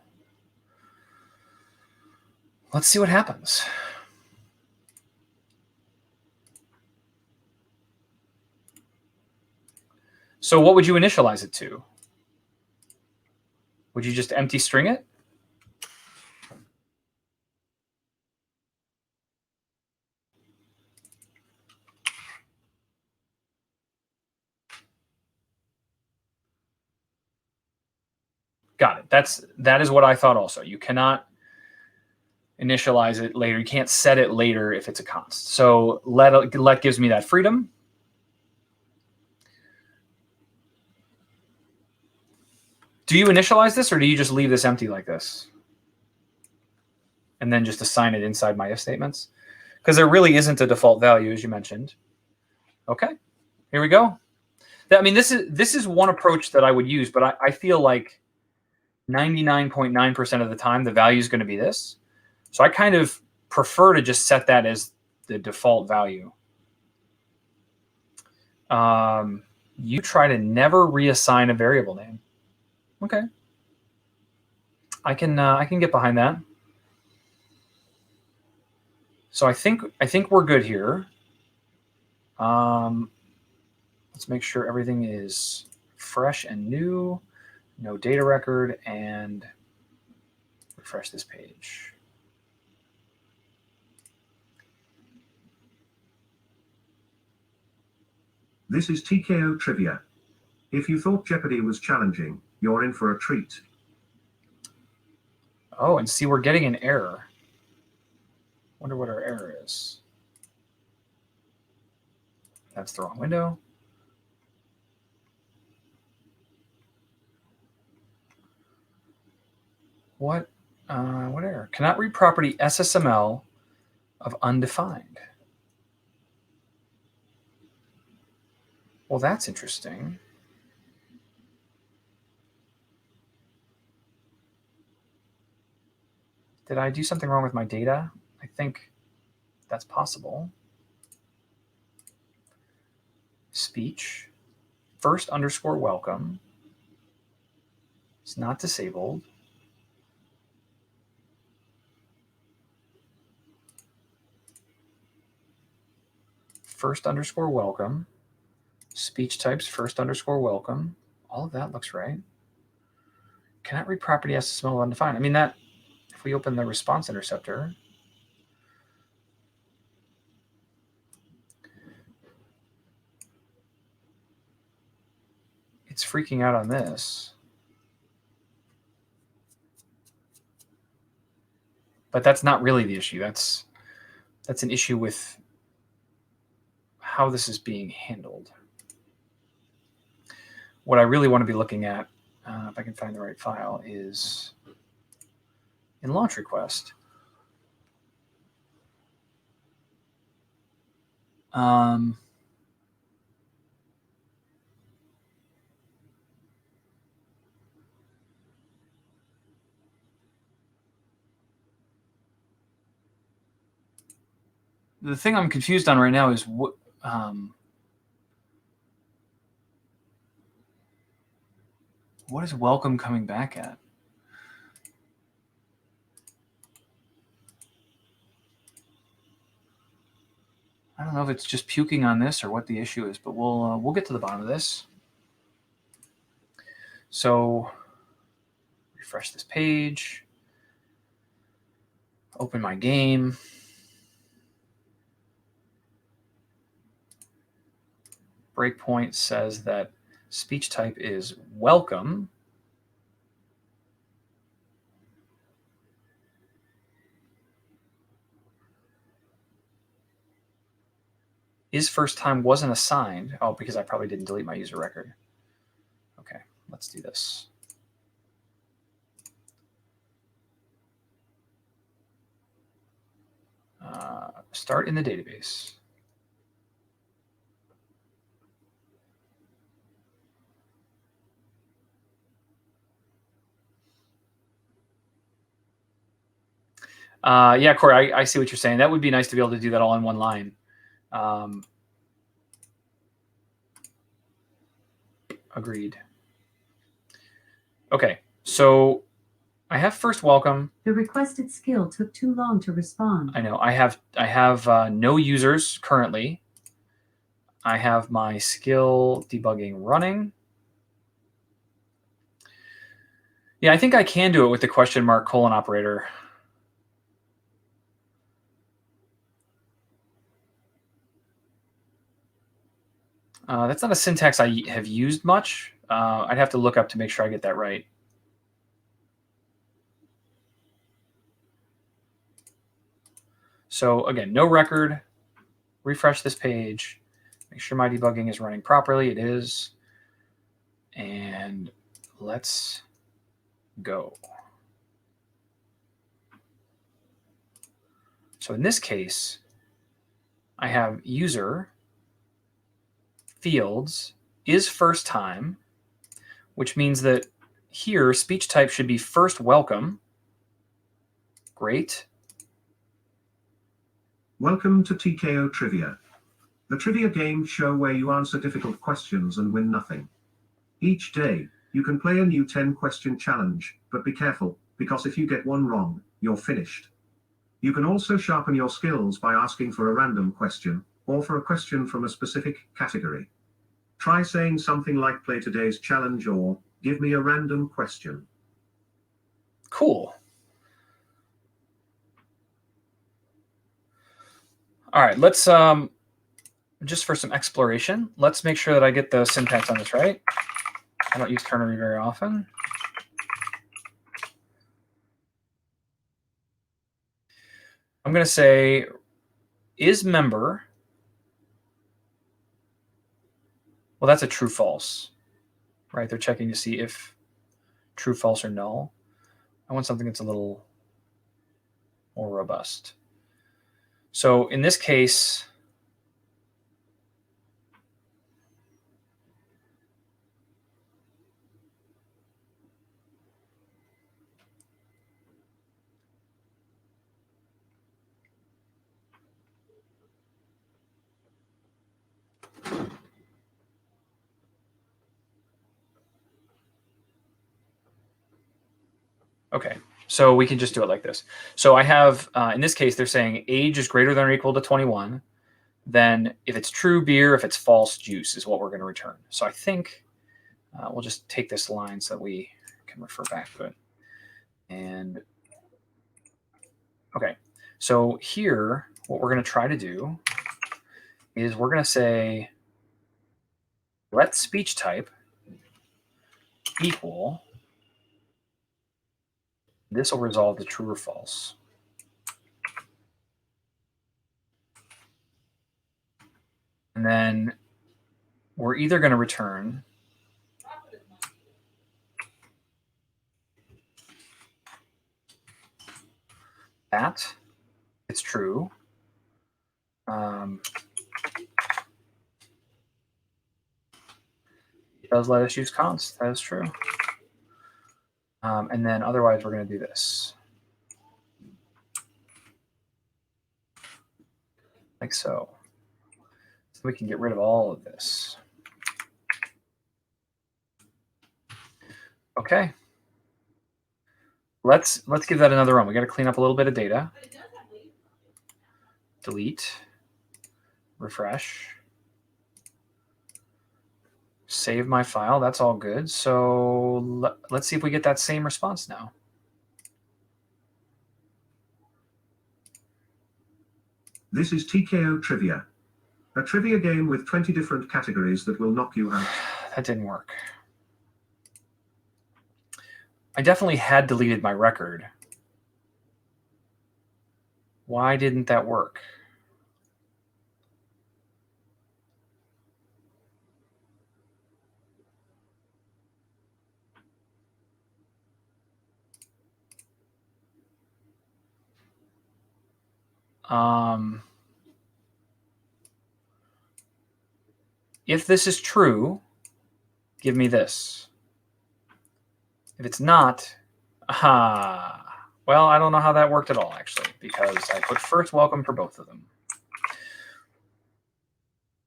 Let's see what happens. So what would you initialize it to? Would you just empty string it? Got it. That is what I thought also. You cannot initialize it later. You can't set it later if it's a const. So let gives me that freedom. Do you initialize this, or do you just leave this empty like this? And then just assign it inside my if statements? Because there really isn't a default value, as you mentioned. Okay, here we go. I mean, this is one approach that I would use, but I feel like 99.9% of the time, the value is going to be this. So I kind of prefer to just set that as the default value. You try to never reassign a variable name. Okay. I can get behind that. So I think we're good here. Let's make sure everything is fresh and new. No data record, and refresh this page. This is TKO Trivia. If you thought Jeopardy was challenging, you're in for a treat. Oh, and see, we're getting an error. Wonder what our error is. That's the wrong window. What error? Cannot read property SSML of undefined. Well, that's interesting. Did I do something wrong with my data? I think that's possible. Speech, first underscore welcome. It's not disabled. First underscore welcome. Speech types, first underscore welcome. All of that looks right. Cannot read property SSML undefined. I mean, that, if we open the response interceptor, it's freaking out on this. But that's not really the issue. That's an issue with how this is being handled. What I really want to be looking at, if I can find the right file, is in launch request. The thing I'm confused on right now is what is welcome coming back at? I don't know if it's just puking on this or what the issue is, but we'll get to the bottom of this. So refresh this page, open my game. Breakpoint says that speech type is welcome. Is first time wasn't assigned. Oh, because I probably didn't delete my user record. Okay, let's do this. Start in the database. Yeah, Corey, I see what you're saying. That would be nice to be able to do that all in one line. Agreed. Okay, so I have first welcome. The requested skill took too long to respond. I know. I have no users currently. I have my skill debugging running. Yeah, I think I can do it with the question mark colon operator. That's not a syntax I have used much. I'd have to look up to make sure I get that right. So again, no record. Refresh this page. Make sure my debugging is running properly. It is. And let's go. So in this case, I have user fields is first time, which means that here speech type should be first welcome. Great. Welcome to TKO Trivia, the trivia game show where you answer difficult questions and win nothing. Each day, you can play a new 10-question challenge, but be careful, because if you get one wrong, you're finished. You can also sharpen your skills by asking for a random question, or for a question from a specific category. Try saying something like "play today's challenge" or "give me a random question." Cool. All right, let's just for some exploration, let's make sure that I get the syntax on this right. I don't use ternary very often. I'm going to say is member. Well, that's a true false, right? They're checking to see if true, false, or null. I want something that's a little more robust. So in this case, Okay, so we can just do it like this. So I have, in this case, they're saying age is greater than or equal to 21. Then if it's true, beer. If it's false, juice is what we're going to return. So I think we'll just take this line so that we can refer back to it. And okay, so here, what we're going to try to do is we're going to say let speech type equal. This will resolve the true or false. And then we're either going to return that it's true. It does let us use const. That is true. And then otherwise, we're going to do this. Like so. So we can get rid of all of this. Okay. Let's give that another run. We got to clean up a little bit of data. Delete. Refresh. Save my file. That's all good. So let's see if we get that same response now. This is TKO Trivia, a trivia game with 20 different categories that will knock you out. That didn't work. I definitely had deleted my record. Why didn't that work? If this is true, give me this. If it's not, well, I don't know how that worked at all, actually, because I put first welcome for both of them.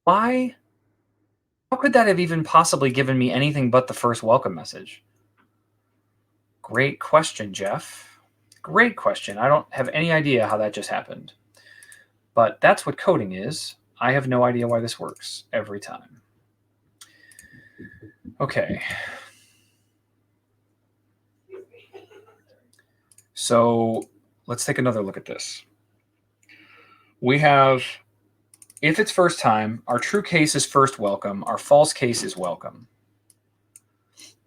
Why? How could that have even possibly given me anything but the first welcome message? Great question, Jeff. Great question. I don't have any idea how that just happened. But that's what coding is. I have no idea why this works every time. Okay. So let's take another look at this. We have, if it's first time, our true case is first welcome. Our false case is welcome.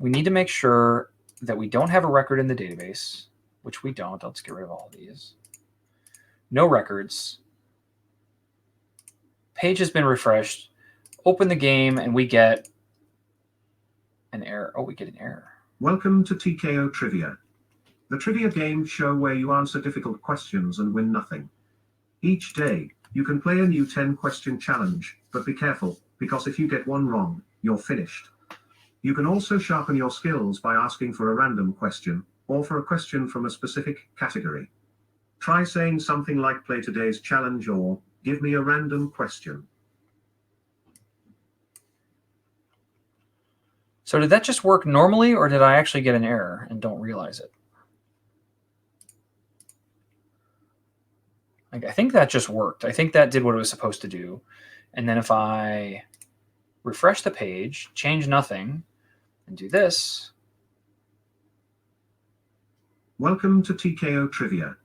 We need to make sure that we don't have a record in the database, which we don't. Let's get rid of all of these. No records. Page has been refreshed. Open the game, and we get an error. Oh, we get an error. Welcome to TKO Trivia, the trivia game show where you answer difficult questions and win nothing. Each day, you can play a new 10-question challenge, but be careful, because if you get one wrong, you're finished. You can also sharpen your skills by asking for a random question, or for a question from a specific category. Try saying something like play today's challenge or give me a random question. So did that just work normally, or did I actually get an error and don't realize it? I think that just worked. I think that did what it was supposed to do. And then if I refresh the page, change nothing, and do this. Welcome to TKO Trivia.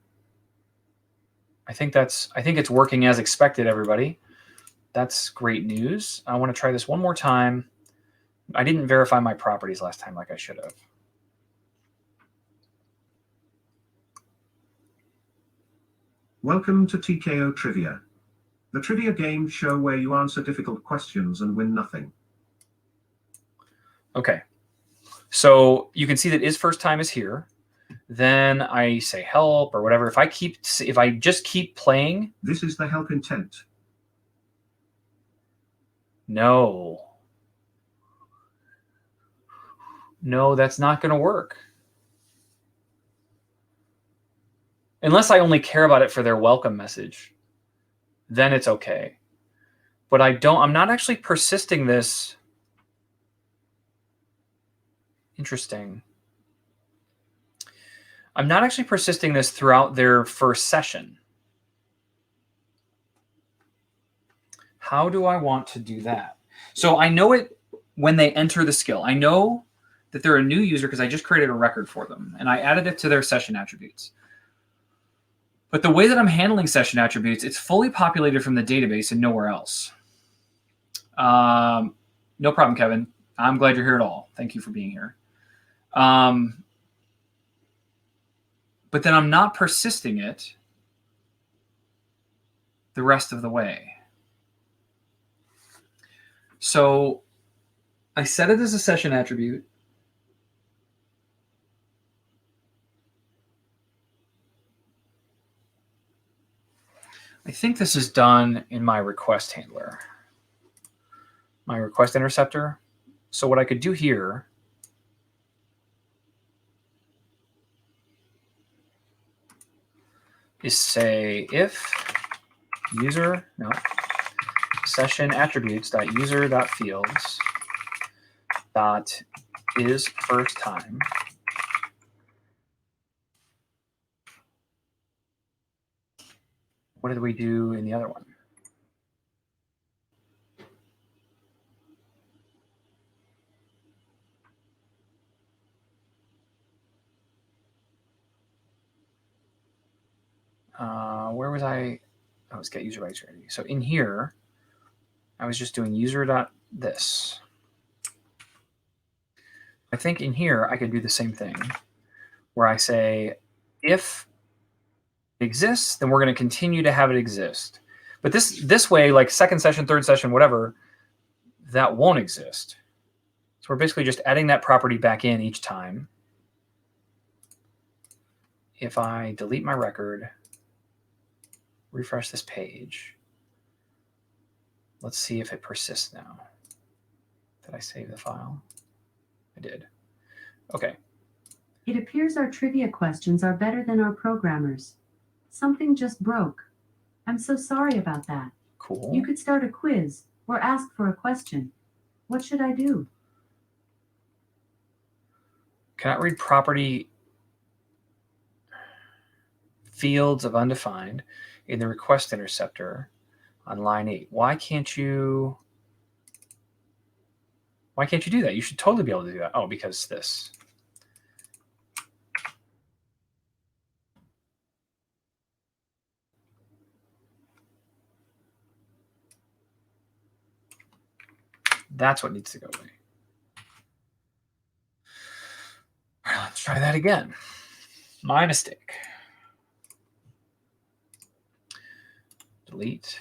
I think it's working as expected, everybody. That's great news. I want to try this one more time. I didn't verify my properties last time like I should have. Welcome to TKO Trivia, the trivia game show where you answer difficult questions and win nothing. Okay. So you can see that is first time is here. Then I say help or whatever. If I just keep playing. This is the help intent. No, that's not going to work. Unless I only care about it for their welcome message, then it's okay. But I'm not actually persisting this. Interesting. I'm not actually persisting this throughout their first session. How do I want to do that? So I know it when they enter the skill. I know that they're a new user because I just created a record for them and I added it to their session attributes. But the way that I'm handling session attributes, it's fully populated from the database and nowhere else. No problem, Kevin. I'm glad you're here at all. Thank you for being here. But then I'm not persisting it the rest of the way. So I set it as a session attribute. I think this is done in my request handler, my request interceptor. So what I could do here is say if user, no, session attributes dot user dot fields dot is first time what did we do in the other one? Where was I? Oh, let's get user rights ready. So in here, I was just doing user dot this. I think in here I could do the same thing where I say if it exists, then we're going to continue to have it exist. But this way, like second session, third session, whatever, that won't exist. So we're basically just adding that property back in each time. If I delete my record, refresh this page, let's see if it persists now. Did I save the file? I did. Okay. It appears our trivia questions are better than our programmers. Something just broke. I'm so sorry about that. Cool. You could start a quiz or ask for a question. What should I do? Cannot read property fields of undefined in the request interceptor on line 8. Why can't you do that? You should totally be able to do that. Oh, because this. That's what needs to go away. All right, let's try that again. My mistake. Delete.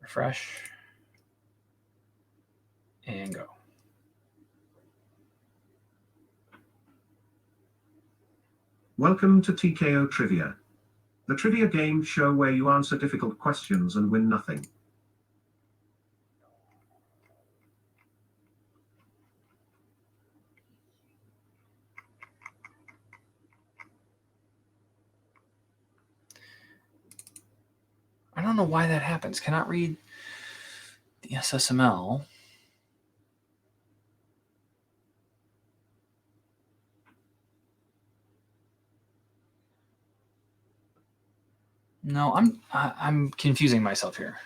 Refresh. And go. Welcome to TKO Trivia, the trivia game show where you answer difficult questions and win nothing. I don't know why that happens. Cannot read the SSML. No, I'm confusing myself here.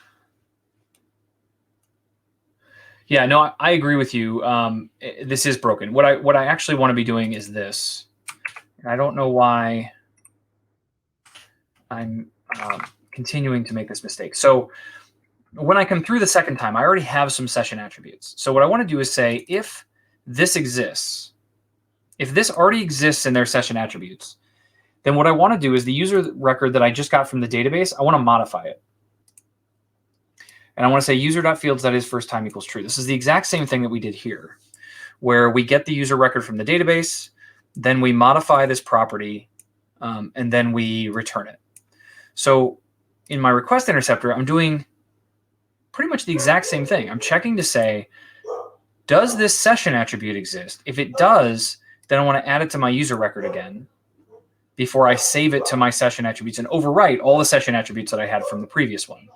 Yeah, no, I agree with you. This is broken. What I actually want to be doing is this. And I don't know why I'm continuing to make this mistake. So when I come through the second time, I already have some session attributes. So what I want to do is say if this exists, if this already exists in their session attributes, then what I want to do is the user record that I just got from the database, I want to modify it. And I want to say user.fields.is first time equals true. This is the exact same thing that we did here, where we get the user record from the database, then we modify this property, and then we return it. So in my request interceptor, I'm doing pretty much the exact same thing. I'm checking to say, does this session attribute exist? If it does, then I want to add it to my user record again before I save it to my session attributes and overwrite all the session attributes that I had from the previous one.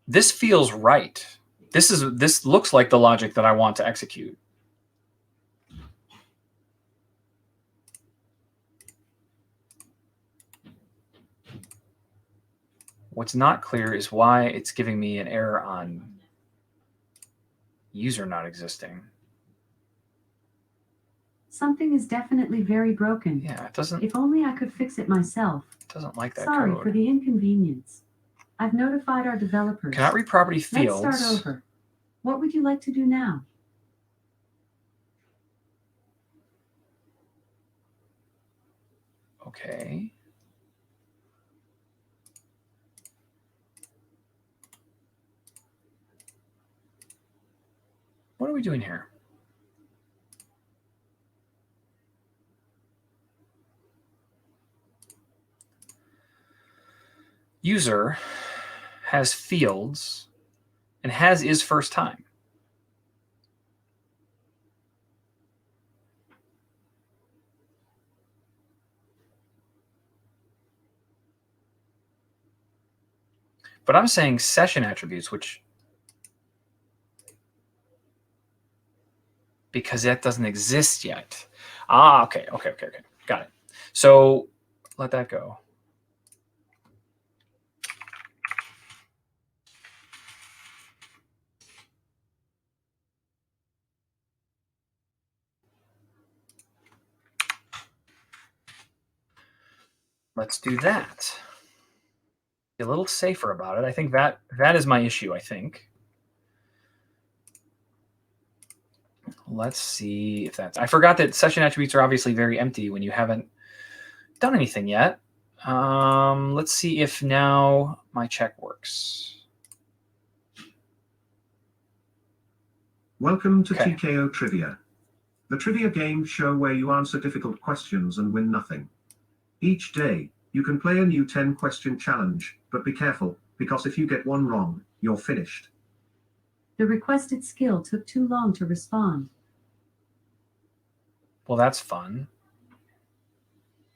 This feels right. This looks like the logic that I want to execute. What's not clear is why it's giving me an error on user not existing. Something is definitely very broken. Yeah, it doesn't If only I could fix it myself. like that Sorry code. for the inconvenience. I've notified our developers. Cannot read property fields. Let's start over. What would you like to do now? Okay. What are we doing here? User has fields and has is first time. But I'm saying session attributes, which, because that doesn't exist yet. Ah, okay. Got it. So let that go. Let's do that. Be a little safer about it. I think that is my issue, I think. Let's see if that's... I forgot that session attributes are obviously very empty when you haven't done anything yet. Let's see if now my check works. Welcome to Okay. TKO Trivia, the trivia game show where you answer difficult questions and win nothing. Each day, you can play a new 10-question challenge, but be careful, because if you get one wrong, you're finished. The requested skill took too long to respond. Well, that's fun.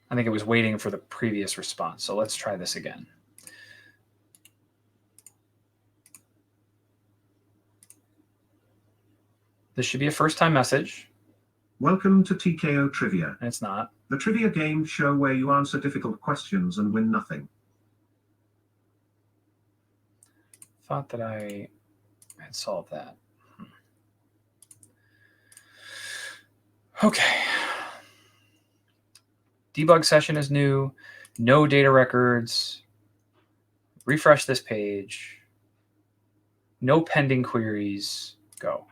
I think it was waiting for the previous response. So let's try this again. This should be a first-time message. Welcome to TKO Trivia. And it's not. The trivia game show where you answer difficult questions and win nothing. Thought that I had solved that. Okay. Debug session is new. No data records. Refresh this page. No pending queries. Go.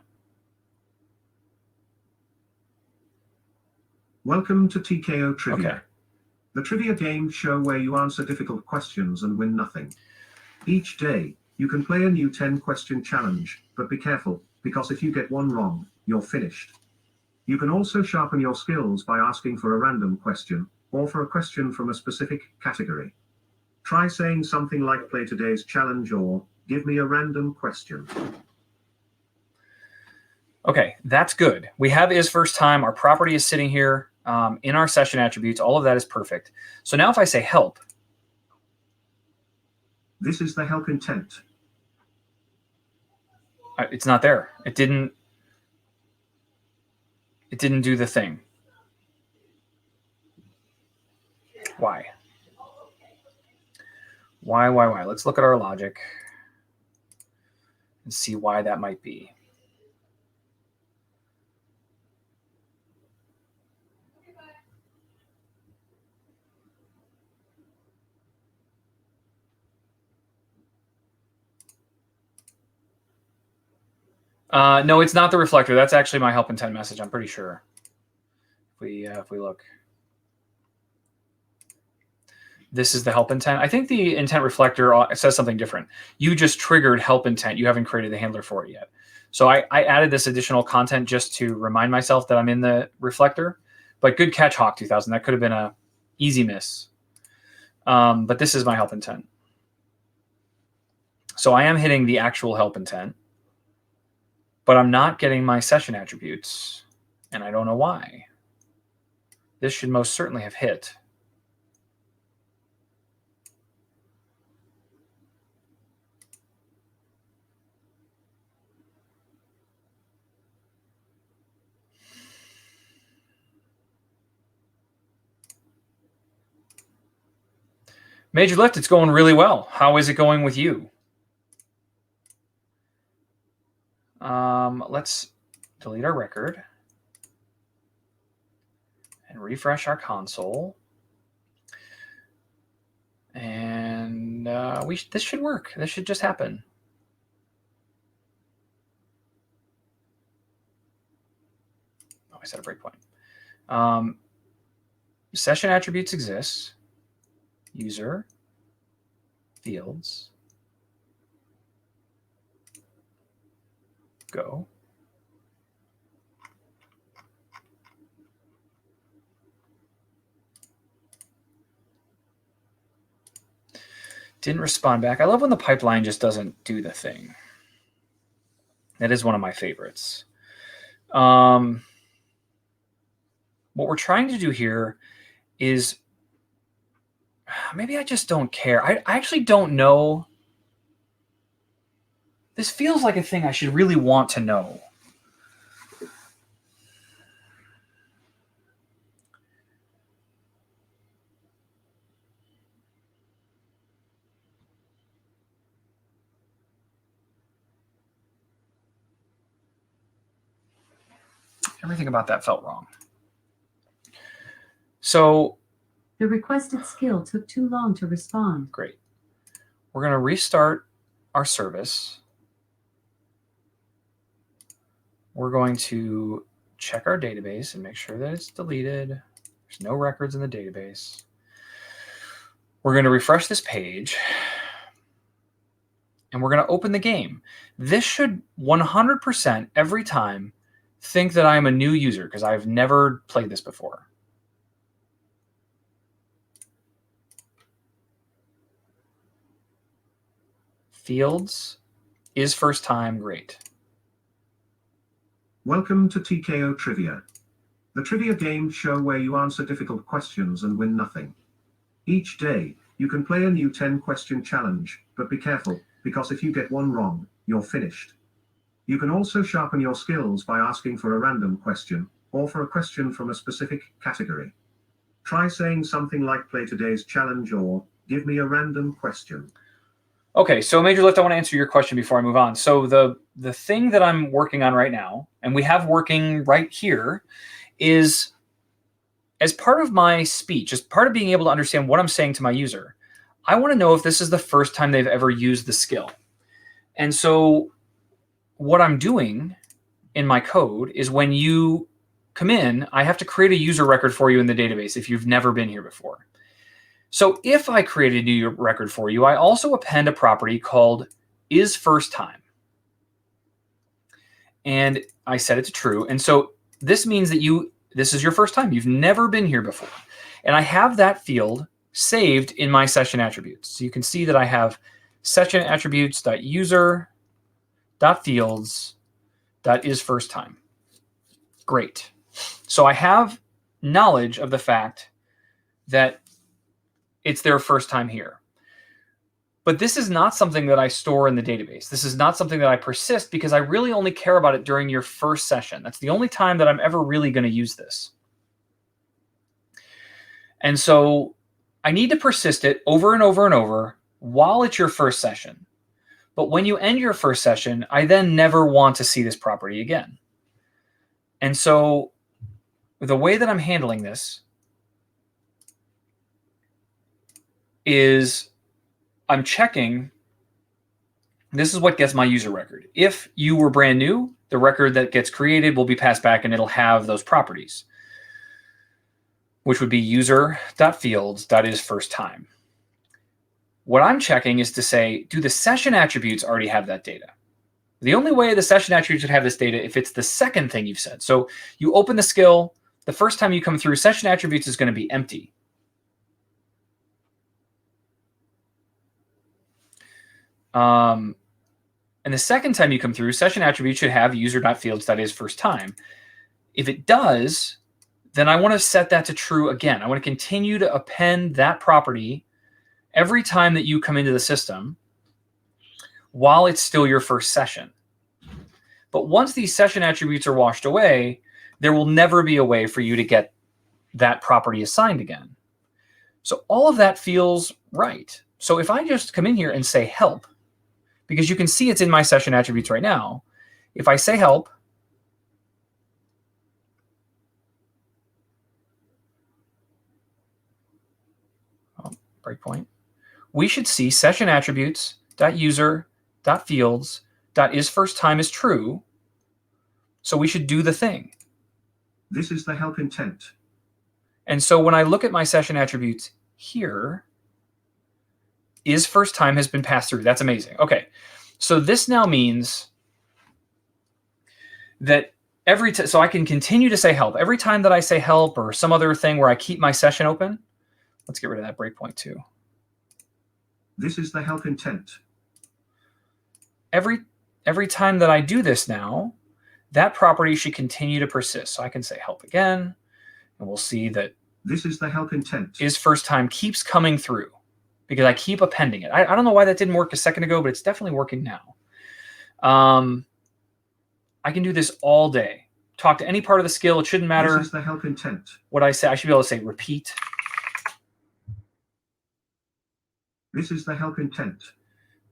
Welcome to TKO Trivia. Okay. The trivia game show where you answer difficult questions and win nothing. Each day, you can play a new 10-question challenge, but be careful, because if you get one wrong, you're finished. You can also sharpen your skills by asking for a random question, or for a question from a specific category. Try saying something like "play today's challenge" or "give me a random question." Okay, that's good. We have is first time. Our property is sitting here in our session attributes. All of that is perfect. So now if I say help. This is the help intent. It's not there. It didn't do the thing. Why? Why? Let's look at our logic and see why that might be. No, it's not the reflector. That's actually my help intent message. I'm pretty sure. If we look, this is the help intent. I think the intent reflector says something different. You just triggered help intent. You haven't created the handler for it yet. So I added this additional content just to remind myself that I'm in the reflector. But good catch, Hawk 2000. That could have been a easy miss. But this is my help intent. So I am hitting the actual help intent, but I'm not getting my session attributes, and I don't know why. This should most certainly have hit. Major Lift, it's going really well. How is it going with you? Let's delete our record and refresh our console. And this should work. This should just happen. Oh, I set a breakpoint. Session attributes exist. User, fields, go. Didn't respond back. I love when the pipeline just doesn't do the thing. That is one of my favorites. What we're trying to do here is, maybe I just don't care. I actually don't know. This feels like a thing I should really want to know. Everything about that felt wrong. So The requested skill took too long to respond. great. We're going to restart our service. We're going to check our database and make sure that it's deleted. There's no records in the database. We're going to refresh this page. And we're going to open the game. This should 100% every time think that I'm a new user because I've never played this before. Fields is first time, great. Welcome to TKO Trivia, the trivia game show where you answer difficult questions and win nothing. Each day, you can play a new 10-question challenge, but be careful, because if you get one wrong, you're finished. You can also sharpen your skills by asking for a random question, or for a question from a specific category. Try saying something like "play today's challenge" or "give me a random question." Okay, so Major Lift, I want to answer your question before I move on. So the thing that I'm working on right now, and we have working right here, is as part of my speech, as part of being able to understand what I'm saying to my user, I want to know if this is the first time they've ever used the skill. And so what I'm doing in my code is when you come in, I have to create a user record for you in the database if you've never been here before. So if I create a new record for you, I also append a property called isFirstTime. And I set it to true. And so this means that this is your first time. You've never been here before. And I have that field saved in my session attributes. So you can see that I have session attributes.user.fields.isFirstTime. Great. So I have knowledge of the fact that it's their first time here. But this is not something that I store in the database. This is not something that I persist because I really only care about it during your first session. That's the only time that I'm ever really going to use this. And so I need to persist it over and over and over while it's your first session. But when you end your first session, I then never want to see this property again. And so the way that I'm handling this is I'm checking. This is what gets my user record. If you were brand new, the record that gets created will be passed back and it'll have those properties, which would be user.fields.isFirstTime. What I'm checking is to say, do the session attributes already have that data? The only way the session attributes would have this data if it's the second thing you've said. So you open the skill, the first time you come through, session attributes is going to be empty. And the second time you come through, session attributes should have user.fields.isFirstTime. If it does, then I want to set that to true again. I want to continue to append that property every time that you come into the system while it's still your first session. But once these session attributes are washed away, there will never be a way for you to get that property assigned again. So all of that feels right. So if I just come in here and say help, because you can see it's in my session attributes right now, if I say help, breakpoint, we should see session attributes .user .fields .is first time is true. So we should do the thing. This is the help intent. And so when I look at my session attributes here, is first time has been passed through. That's amazing. Okay, so this now means that so I can continue to say help. Every time that I say help or some other thing where I keep my session open, let's get rid of that breakpoint too. This is the help intent. Every time that I do this now, that property should continue to persist. So I can say help again, and we'll see that this is the help intent. Is first time keeps coming through because I keep appending it. I don't know why that didn't work a second ago, but it's definitely working now. I can do this all day. Talk to any part of the skill. It shouldn't matter. This is the help intent. What I say, I should be able to say repeat. This is the help intent.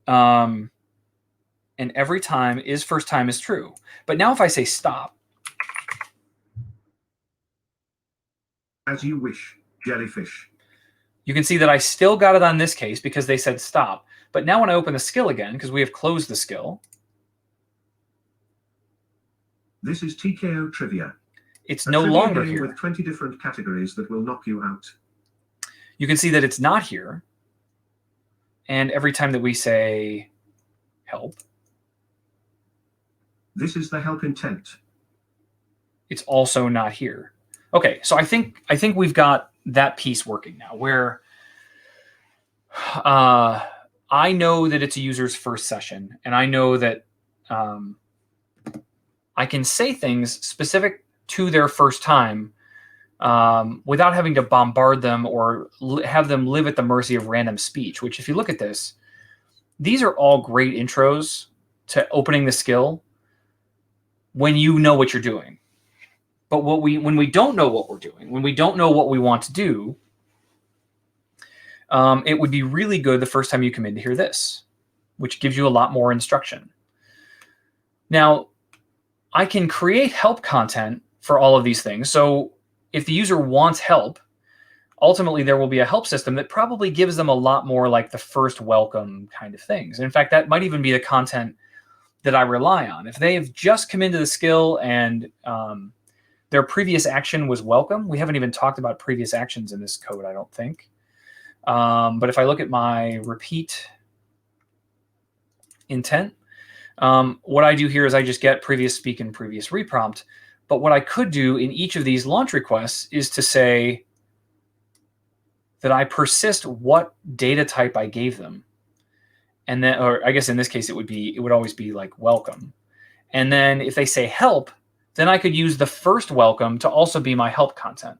And every time is first time is true. But now if I say stop. As you wish, jellyfish. You can see that I still got it on this case because they said stop. But now when I open the skill again, because we have closed the skill. This is TKO Trivia. It's no longer game here. With 20 different categories that will knock you out. You can see that it's not here. And every time that we say help. This is the help intent. It's also not here. Okay, so I think we've got that piece working now where I know that it's a user's first session, and I know that I can say things specific to their first time without having to bombard them or have them live at the mercy of random speech, which if you look at this, these are all great intros to opening the skill when you know what you're doing. But when we don't know what we're doing, when we don't know what we want to do, it would be really good the first time you come in to hear this, which gives you a lot more instruction. Now, I can create help content for all of these things. So if the user wants help, ultimately there will be a help system that probably gives them a lot more like the first welcome kind of things. In fact, that might even be the content that I rely on. If they have just come into the skill and their previous action was welcome, we haven't even talked about previous actions in this code, I don't think. But if I look at my repeat intent, what I do here is I just get previous speak and previous reprompt. But what I could do in each of these launch requests is to say that I persist what data type I gave them. And then, or I guess in this case, it would always be like welcome. And then if they say help, then I could use the first welcome to also be my help content.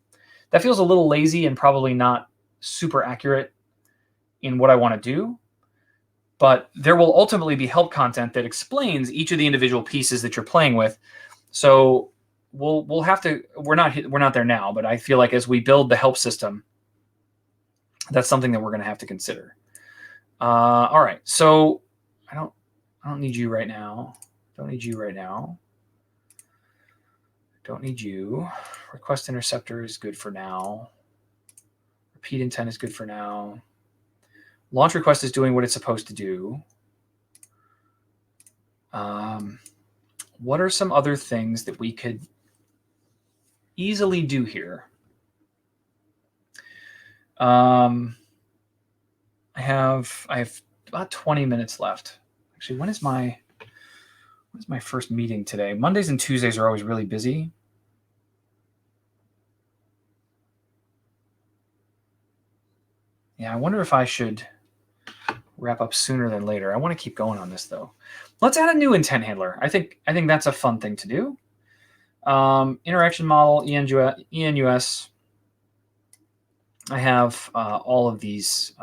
That feels a little lazy and probably not super accurate in what I want to do. But there will ultimately be help content that explains each of the individual pieces that you're playing with. So we'll have to, we're not there now, but I feel like as we build the help system, that's something that we're going to have to consider. All right, so I don't need you right now. Don't need you right now. Don't need you. Request interceptor is good for now. Repeat intent is good for now. Launch request is doing what it's supposed to do. What are some other things that we could easily do here? I have about 20 minutes left. Actually, when is my first meeting today? Mondays and Tuesdays are always really busy. Yeah, I wonder if I should wrap up sooner than later. I want to keep going on this though. Let's add a new intent handler. I think that's a fun thing to do. Interaction model, ENUS. I have all of these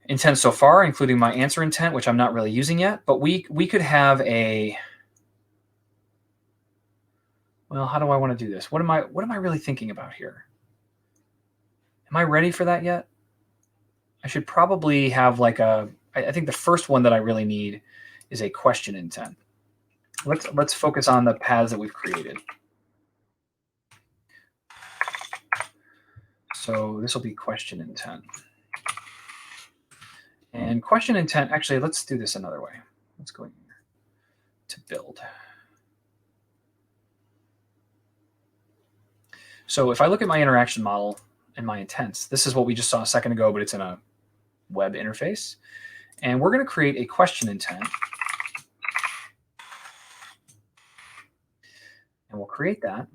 intents so far, including my answer intent, which I'm not really using yet. But we could have a. Well, how do I want to do this? What am I really thinking about here? Am I ready for that yet? I should probably have like I think the first one that I really need is a question intent. Let's focus on the paths that we've created. So this will be question intent. And question intent, actually, let's do this another way. Let's go in here to build. So if I look at my interaction model and my intents, this is what we just saw a second ago, but it's in a web interface. And we're going to create a question intent. And we'll create that.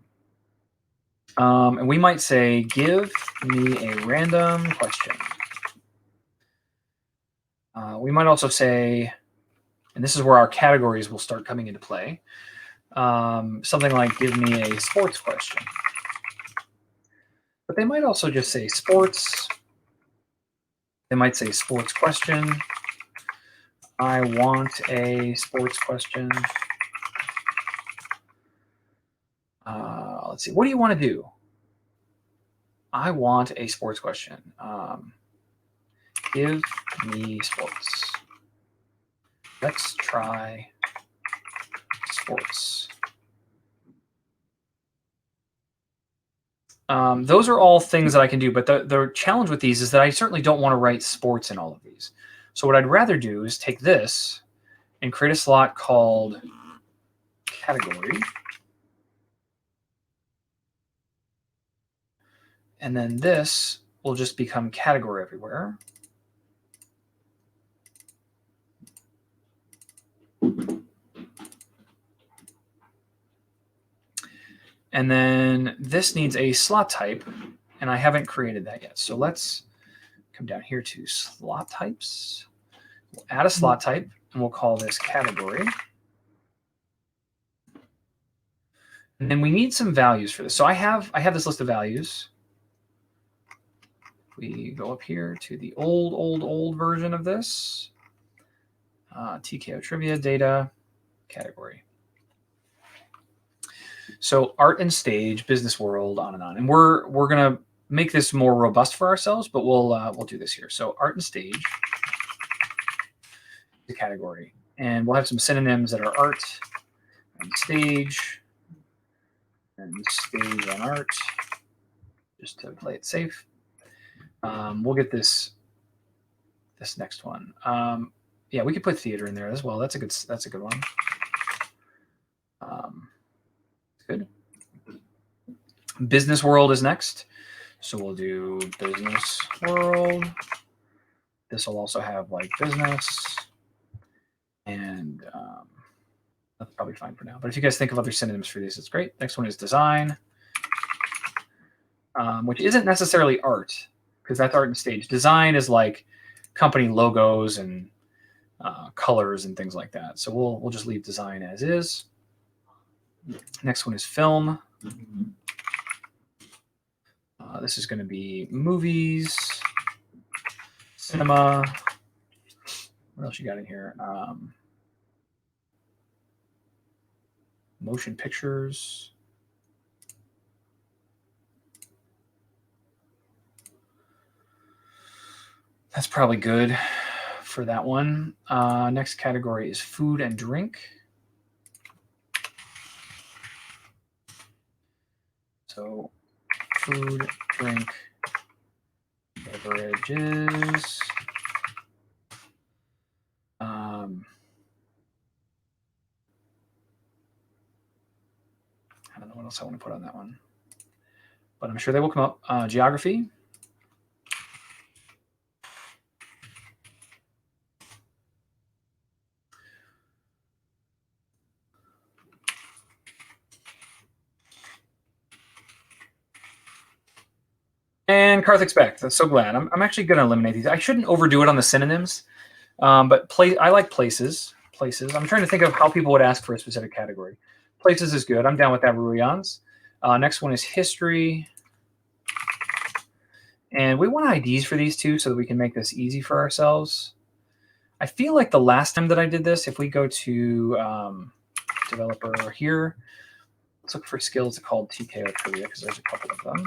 And we might say, give me a random question. We might also say, and this is where our categories will start coming into play, something like, give me a sports question. But they might also just say sports. They might say sports question. I want a sports question. Let's see. What do you want to do? I want a sports question. Give me sports. Let's try sports. Those are all things that I can do, but the challenge with these is that I certainly don't want to write sports in all of these. So what I'd rather do is take this and create a slot called category. And then this will just become category everywhere. And then this needs a slot type, and I haven't created that yet. So let's come down here to slot types. We'll add a slot type, and we'll call this category. And then we need some values for this. So I have this list of values. We go up here to the old version of this. TKO trivia data category. So art and stage, business world, on and on. And we're gonna make this more robust for ourselves, but we'll do this here. So art and stage, the category, and we'll have some synonyms that are art and stage and art, just to play it safe. We'll get this next one. Yeah, we could put theater in there as well. That's a good one. Good. Business world is next. So we'll do business world. This will also have like business. And that's probably fine for now. But if you guys think of other synonyms for these, it's great. Next one is design, which isn't necessarily art, because that's art and stage. Design is like company logos and colors and things like that. So we'll just leave design as is. Next one is film. This is going to be movies, cinema. What else you got in here? Motion pictures. That's probably good for that one. Next category is food and drink. So food, drink, beverages. I don't know what else I want to put on that one, but I'm sure they will come up. Geography. And Karthik's back. That's so glad. I'm actually going to eliminate these. I shouldn't overdo it on the synonyms, but I like places. Places. I'm trying to think of how people would ask for a specific category. Places is good. I'm down with that, Ruyans. Next one is history. And we want IDs for these two so that we can make this easy for ourselves. I feel like the last time that I did this, if we go to developer here, let's look for skills called TKO Trivia because there's a couple of them.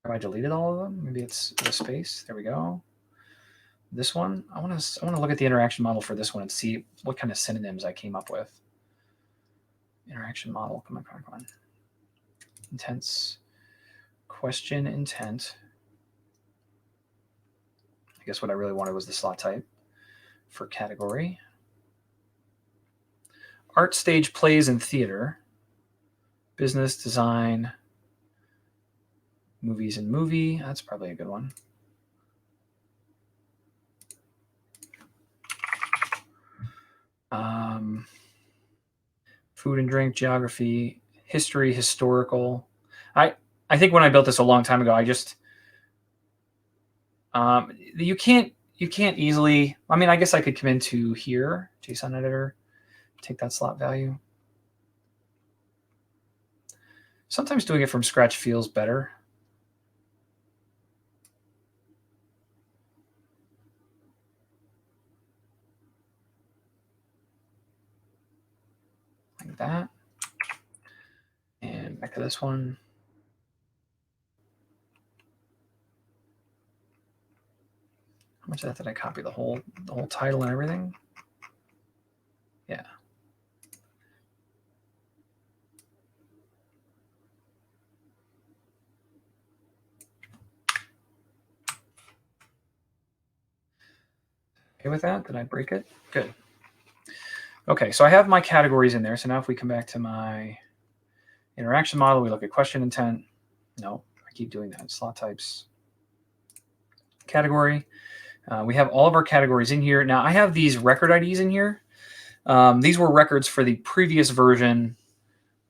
Have I deleted all of them? Maybe it's the space. There we go. This one, I want to look at the interaction model for this one and see what kind of synonyms I came up with. Interaction model, come on. Intents, question intent. I guess what I really wanted was the slot type for category. Art, stage, plays, and theater. Business, design, movies and movie. That's probably a good one. Food and drink, geography, history, historical. I think when I built this a long time ago, I just you can't easily. I mean, I guess I could come into here, JSON editor, take that slot value. Sometimes doing it from scratch feels better. Like that. And back to this one. How much of that did I copy? The whole title and everything? Yeah. Okay with that? Did I break it? Good. Okay, so I have my categories in there. So now if we come back to my interaction model, we look at question intent. No, I keep doing that. Slot types. Category. We have all of our categories in here. Now I have these record IDs in here. These were records for the previous version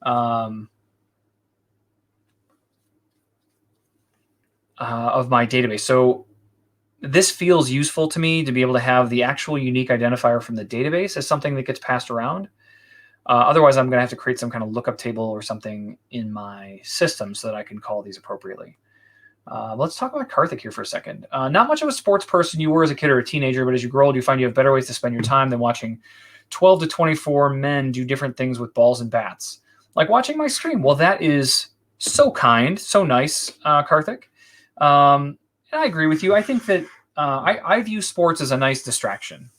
of my database. So this feels useful to me to be able to have the actual unique identifier from the database as something that gets passed around. Otherwise, I'm going to have to create some kind of lookup table or something in my system so that I can call these appropriately. Let's talk about Karthik here for a second. Not much of a sports person you were as a kid or a teenager, but as you grow old, you find you have better ways to spend your time than watching 12 to 24 men do different things with balls and bats. Like watching my stream. Well, that is so kind, so nice, Karthik. And I agree with you. I think that I view sports as a nice distraction.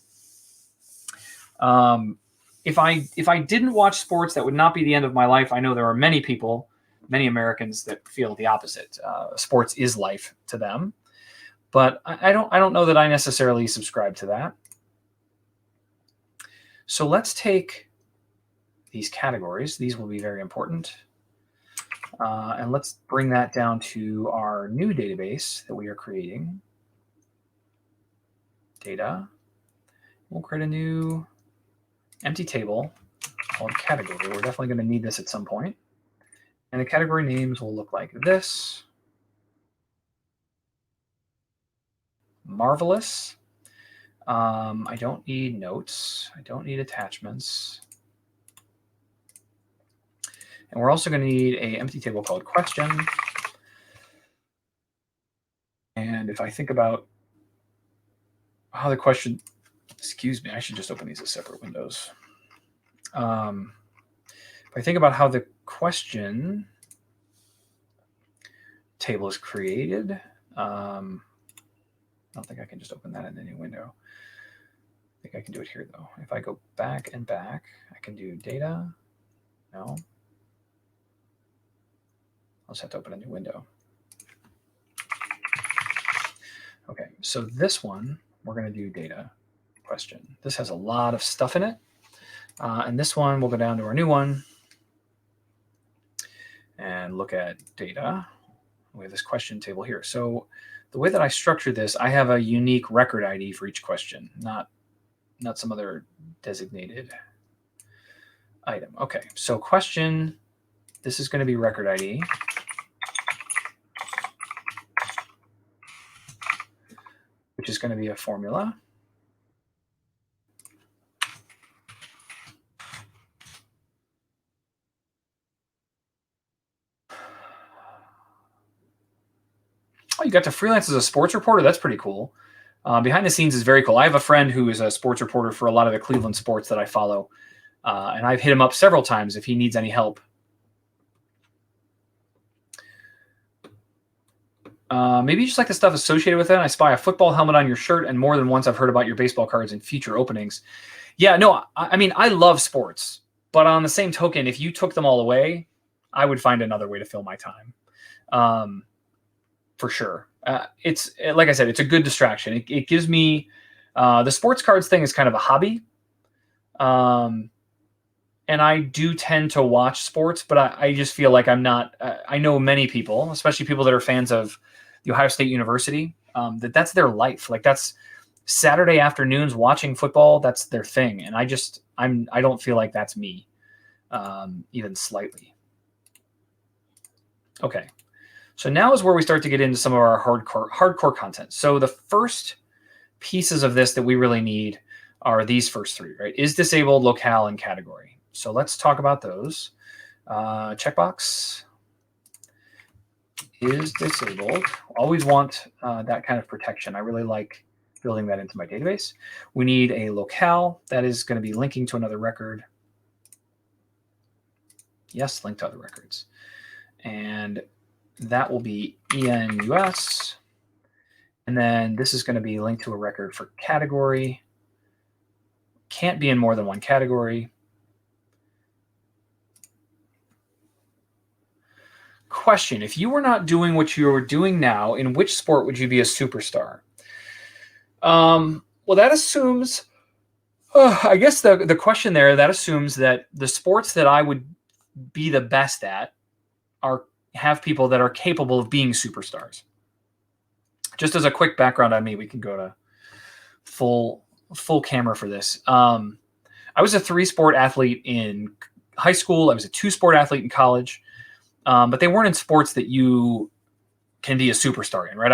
If I didn't watch sports, that would not be the end of my life. I know there are many people, many Americans that feel the opposite. Sports is life to them, but I don't know that I necessarily subscribe to that. So let's take these categories. These will be very important. And let's bring that down to our new database that we are creating. Data. We'll create a new empty table called category. We're definitely going to need this at some point. And the category names will look like this. Marvelous. I don't need notes. I don't need attachments. And we're also going to need an empty table called question. And if I think about how the question, excuse me, I should just open these as separate windows. If I think about how the question table is created, I don't think I can just open that in any window. I think I can do it here though. If I go back and back, I can do data. No. I'll just have to open a new window. Okay, so this one, we're going to do data question. This has a lot of stuff in it. And this one, we'll go down to our new one and look at data. We have this question table here. So the way that I structure this, I have a unique record ID for each question, not some other designated item. Okay, so question, this is going to be record ID. Which is going to be a formula. Oh, you got to freelance as a sports reporter? That's pretty cool. Behind the scenes is very cool. I have a friend who is a sports reporter for a lot of the Cleveland sports that I follow. And I've hit him up several times if he needs any help. Maybe you just like the stuff associated with it. I spy a football helmet on your shirt, and more than once I've heard about your baseball cards in future openings. Yeah, no, I mean, I love sports, but on the same token, if you took them all away, I would find another way to fill my time. For sure. It's like I said, it's a good distraction. It gives me the sports cards thing is kind of a hobby. And I do tend to watch sports, but I just feel like I'm not. I know many people, especially people that are fans of the Ohio State University, that's their life. Like that's Saturday afternoons watching football. That's their thing, and I don't feel like that's me, even slightly. Okay, so now is where we start to get into some of our hardcore content. So the first pieces of this that we really need are these first three, right? Is disabled, locale, and category. So let's talk about those. Checkbox is disabled. Always want that kind of protection. I really like building that into my database. We need a locale that is going to be linking to another record. Yes, link to other records. And that will be ENUS. And then this is going to be linked to a record for category. Can't be in more than one category. Question: if you were not doing what you are doing now, in which sport would you be a superstar? Well, that assumes, I guess the question there, that assumes that the sports that I would be the best at have people that are capable of being superstars. Just as a quick background on me, we can go to full camera for this. I was a 3-sport athlete in high school. I was a 2-sport athlete in college. But they weren't in sports that you can be a superstar in, right?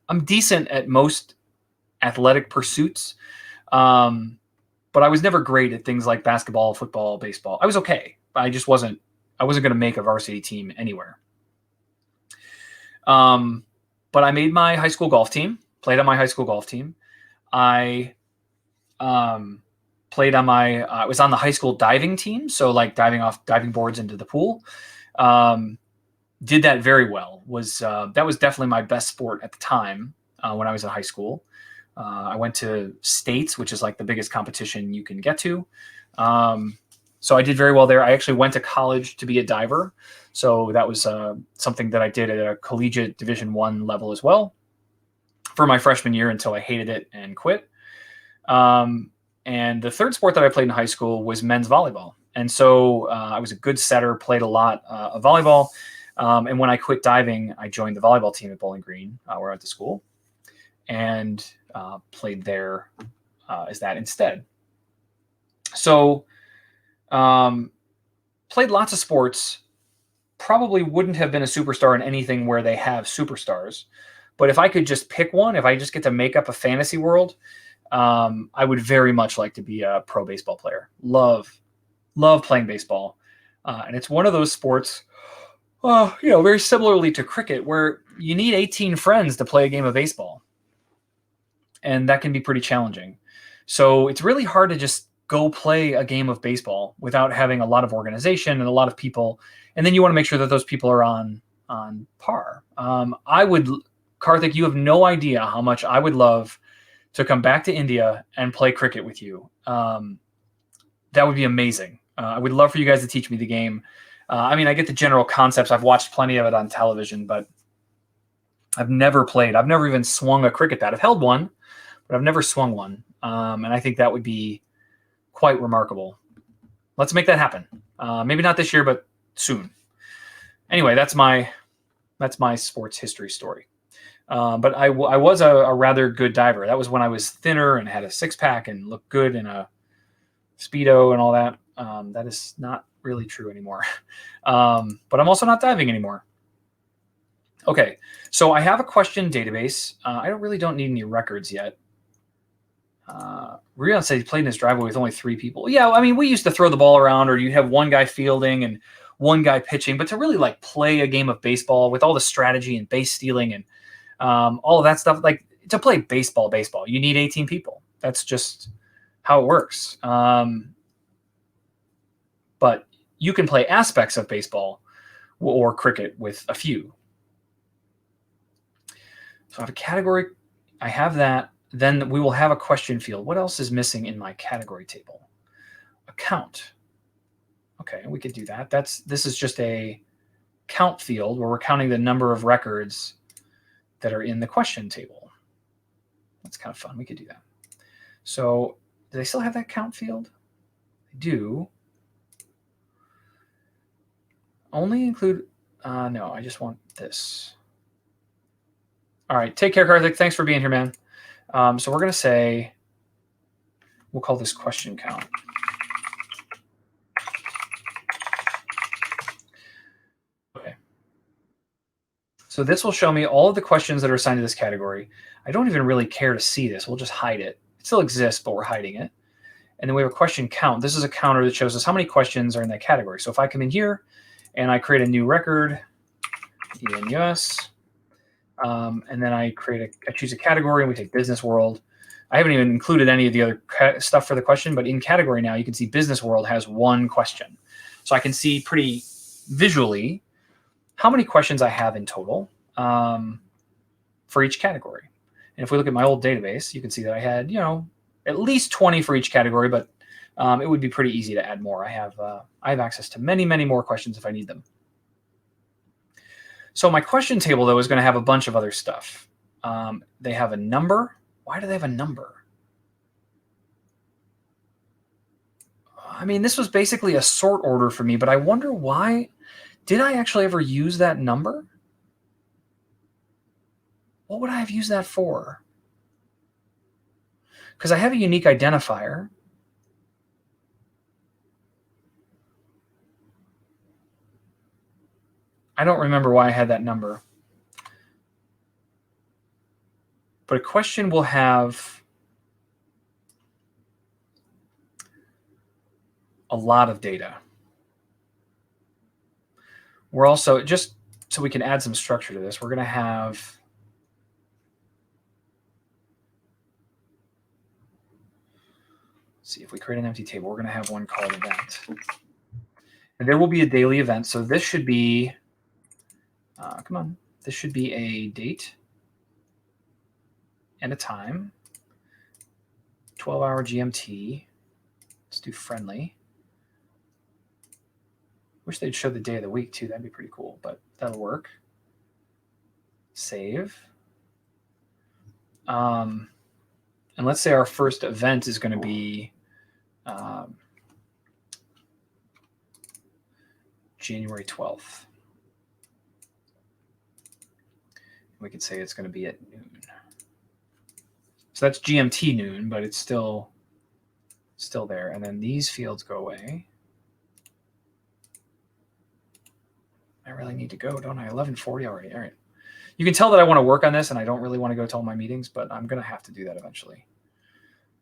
I'm decent at most athletic pursuits, but I was never great at things like basketball, football, baseball. I was okay. I wasn't going to make a varsity team anywhere. But I made my high school golf team, played on my high school golf team. I played on I was on the high school diving team. So like diving off diving boards into the pool. Did that very well. That was definitely my best sport at the time when I was in high school. I went to states, which is like the biggest competition you can get to. So I did very well there. I actually went to college to be a diver. So that was something that I did at a collegiate Division I level as well for my freshman year until I hated it and quit. And the third sport that I played in high school was men's volleyball. And so I was a good setter, played a lot of volleyball. And when I quit diving, I joined the volleyball team at Bowling Green, where I went to school, and played there as that instead. So played lots of sports, probably wouldn't have been a superstar in anything where they have superstars. But if I could just pick one, if I just get to make up a fantasy world, I would very much like to be a pro baseball player. Love playing baseball. And it's one of those sports, very similarly to cricket, where you need 18 friends to play a game of baseball. And that can be pretty challenging. So it's really hard to just go play a game of baseball without having a lot of organization and a lot of people. And then you want to make sure that those people are on par. Karthik, you have no idea how much I would love to come back to India and play cricket with you. That would be amazing. I would love for you guys to teach me the game. I get the general concepts. I've watched plenty of it on television, but I've never played. I've never even swung a cricket bat. I've held one, but I've never swung one. And I think that would be quite remarkable. Let's make that happen. Maybe not this year, but soon. Anyway, that's my sports history story. But I was a rather good diver. That was when I was thinner and had a 6-pack and looked good in a Speedo and all that. That is not really true anymore. But I'm also not diving anymore. Okay, so I have a question database. I don't need any records yet. Rion said he played in his driveway with only 3 people. Yeah, we used to throw the ball around, or you have one guy fielding and one guy pitching. But to really like play a game of baseball with all the strategy and base stealing and all of that stuff, like to play baseball, you need 18 people. That's just how it works. But you can play aspects of baseball or cricket with a few. So I have a category. I have that. Then we will have a question field. What else is missing in my category table? A count. Okay, we could do that. This is just a count field where we're counting the number of records that are in the question table. That's kind of fun. We could do that. So do they still have that count field? They do. Only include, no, I just want this. All right, take care, Karthik. Thanks for being here, man. So we're going to say, we'll call this question count. Okay. So this will show me all of the questions that are assigned to this category. I don't even really care to see this. We'll just hide it. It still exists, but we're hiding it. And then we have a question count. This is a counter that shows us how many questions are in that category. So if I come in here and I create a new record, ENUS, and then I choose a category and we take business world. I haven't even included any of the other stuff for the question, but in category now, you can see business world has one question. So I can see pretty visually how many questions I have in total for each category. And if we look at my old database, you can see that I had, at least 20 for each category, but it would be pretty easy to add more. I have access to many, many more questions if I need them. So my question table, though, is going to have a bunch of other stuff. They have a number. Why do they have a number? I mean, this was basically a sort order for me, but I wonder why. Did I actually ever use that number? What would I have used that for? Because I have a unique identifier. I don't remember why I had that number. But a question will have a lot of data. We're also, just so we can add some structure to this, we're going to have, let's see, if we create an empty table, we're going to have one called event. And there will be a daily event. So this should be, this should be a date and a time, 12-hour GMT. Let's do friendly. Wish they'd show the day of the week too. That'd be pretty cool, but that'll work. Save. And let's say our first event is going to be January 12th. We could say it's going to be at noon. So that's GMT noon, but it's still there. And then these fields go away. I really need to go, don't I? 11:40 already. All right. You can tell that I want to work on this and I don't really want to go to all my meetings, but I'm going to have to do that eventually.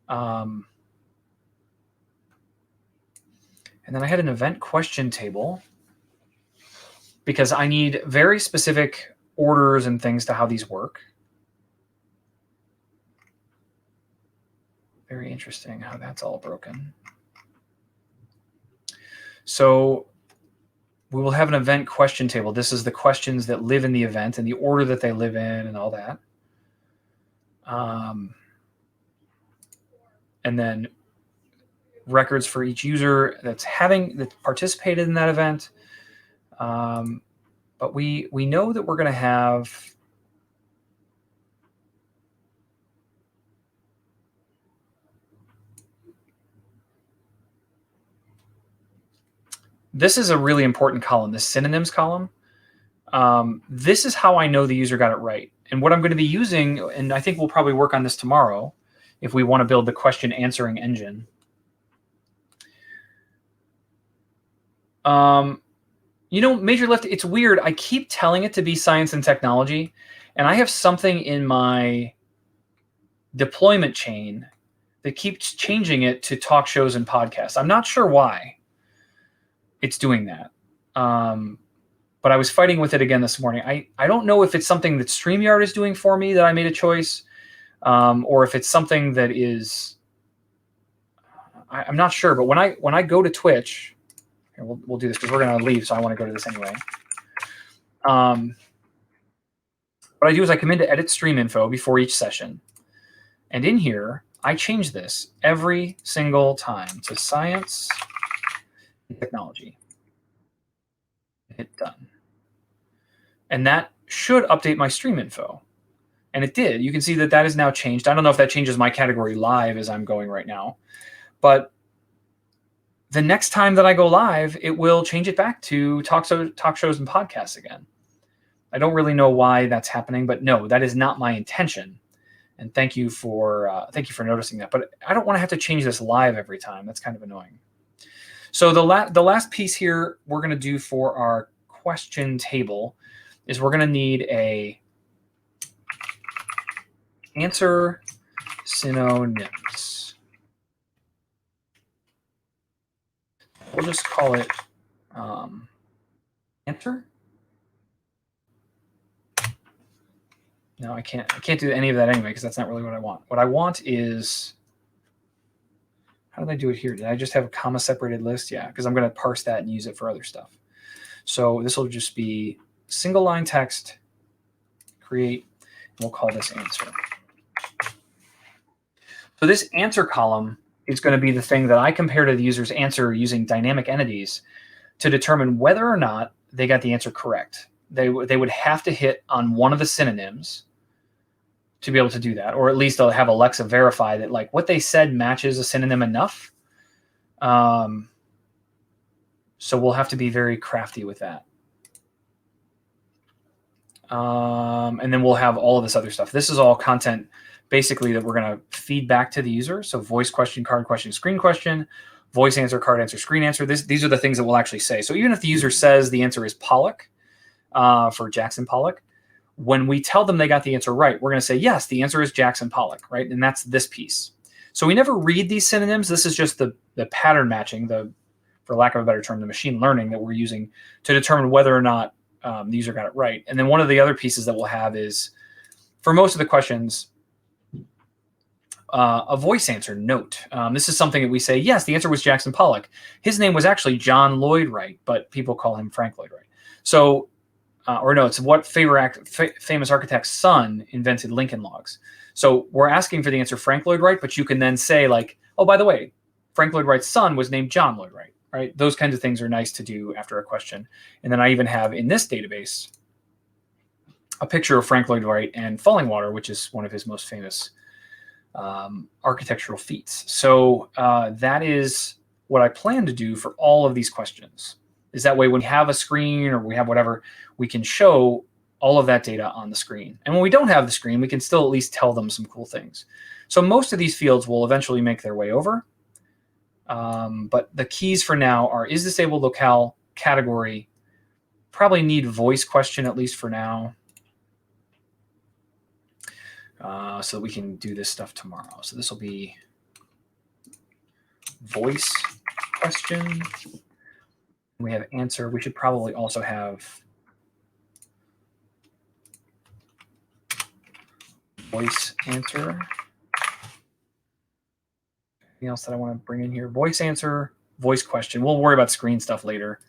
And then I had an event question table because I need very specific orders and things to how these work. Very interesting how that's all broken. So we will have an event question table. This is the questions that live in the event and the order that they live in and all that. And then records for each user that participated in that event. But we know that we're going to have this is a really important column, the synonyms column. This is how I know the user got it right. And what I'm going to be using, and I think we'll probably work on this tomorrow if we want to build the question answering engine. Major Lift, it's weird. I keep telling it to be science and technology, and I have something in my deployment chain that keeps changing it to talk shows and podcasts. I'm not sure why it's doing that. But I was fighting with it again this morning. I don't know if it's something that StreamYard is doing for me that I made a choice, or if it's something that is, I'm not sure. But when I go to Twitch, here, we'll do this because we're going to leave, so I want to go to this anyway. When what I do is I come into edit stream info before each session. And in here, I change this every single time to science and technology. Hit done. And that should update my stream info. And it did. You can see that that is now changed. I don't know if that changes my category live as I'm going right now. But the next time that I go live, it will change it back to talk shows and podcasts again. I don't really know why that's happening, but no, that is not my intention. And thank you for noticing that. But I don't want to have to change this live every time. That's kind of annoying. So the last piece here we're going to do for our question table is we're going to need a answer synonyms. We'll just call it answer. No, I can't do any of that anyway because that's not really what I want. What I want is, how did I do it here? Did I just have a comma separated list? Yeah, because I'm going to parse that and use it for other stuff. So this will just be single line text, create, and we'll call this answer. So this answer column is going to be the thing that I compare to the user's answer using dynamic entities to determine whether or not they got the answer correct. They would have to hit on one of the synonyms to be able to do that, or at least they'll have Alexa verify that like what they said matches a synonym enough. So we'll have to be very crafty with that. And then we'll have all of this other stuff. This is all content basically that we're going to feed back to the user. So voice question, card question, screen question, voice answer, card answer, screen answer. These are the things that we'll actually say. So even if the user says the answer is Pollock, for Jackson Pollock, when we tell them they got the answer right, we're going to say, yes, the answer is Jackson Pollock, right? And that's this piece. So we never read these synonyms. This is just the pattern matching, for lack of a better term, the machine learning that we're using to determine whether or not the user got it right. And then one of the other pieces that we'll have is, for most of the questions, a voice answer note. This is something that we say, yes, the answer was Jackson Pollock. His name was actually John Lloyd Wright, but people call him Frank Lloyd Wright. So, or no, it's what famous architect's son invented Lincoln Logs. So we're asking for the answer Frank Lloyd Wright, but you can then say like, oh, by the way, Frank Lloyd Wright's son was named John Lloyd Wright, right? Those kinds of things are nice to do after a question. And then I even have in this database a picture of Frank Lloyd Wright and Falling Water, which is one of his most famous architectural feats. So that is what I plan to do for all of these questions. Is that way when we have a screen or we have whatever, we can show all of that data on the screen. And when we don't have the screen, we can still at least tell them some cool things. So most of these fields will eventually make their way over. But the keys for now are, is disabled locale, category, probably need voice question at least for now. So that we can do this stuff tomorrow. So this will be voice question. We have answer. We should probably also have voice answer. Anything else that I want to bring in here? Voice answer, voice question. We'll worry about screen stuff later.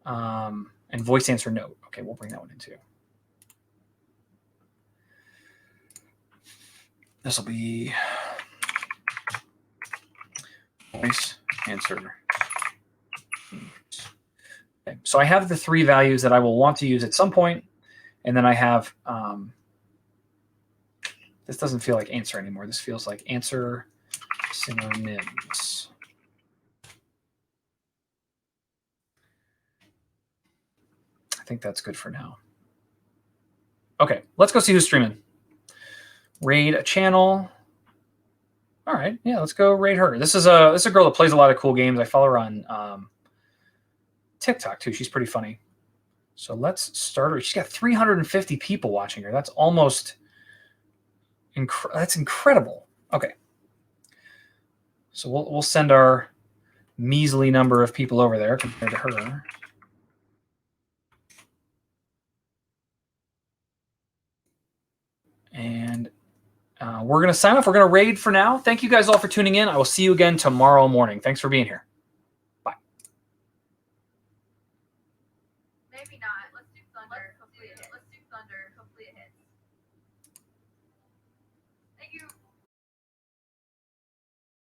And voice answer note. Okay, we'll bring that one in too. This will be voice answer. Okay. So I have the three values that I will want to use at some point, and then I have, this doesn't feel like answer anymore. This feels like answer synonyms. I think that's good for now. Okay, let's go see who's streaming. Raid a channel. All right, yeah, let's go raid her. This is a girl that plays a lot of cool games. I follow her on TikTok too. She's pretty funny. So let's start her. She's got 350 people watching her. That's almost that's incredible. Okay. So we'll send our measly number of people over there compared to her. And we're going to sign off. We're going to raid for now. Thank you guys all for tuning in. I will see you again tomorrow morning. Thanks for being here. Bye. Maybe not. Let's do thunder. Hopefully it hits.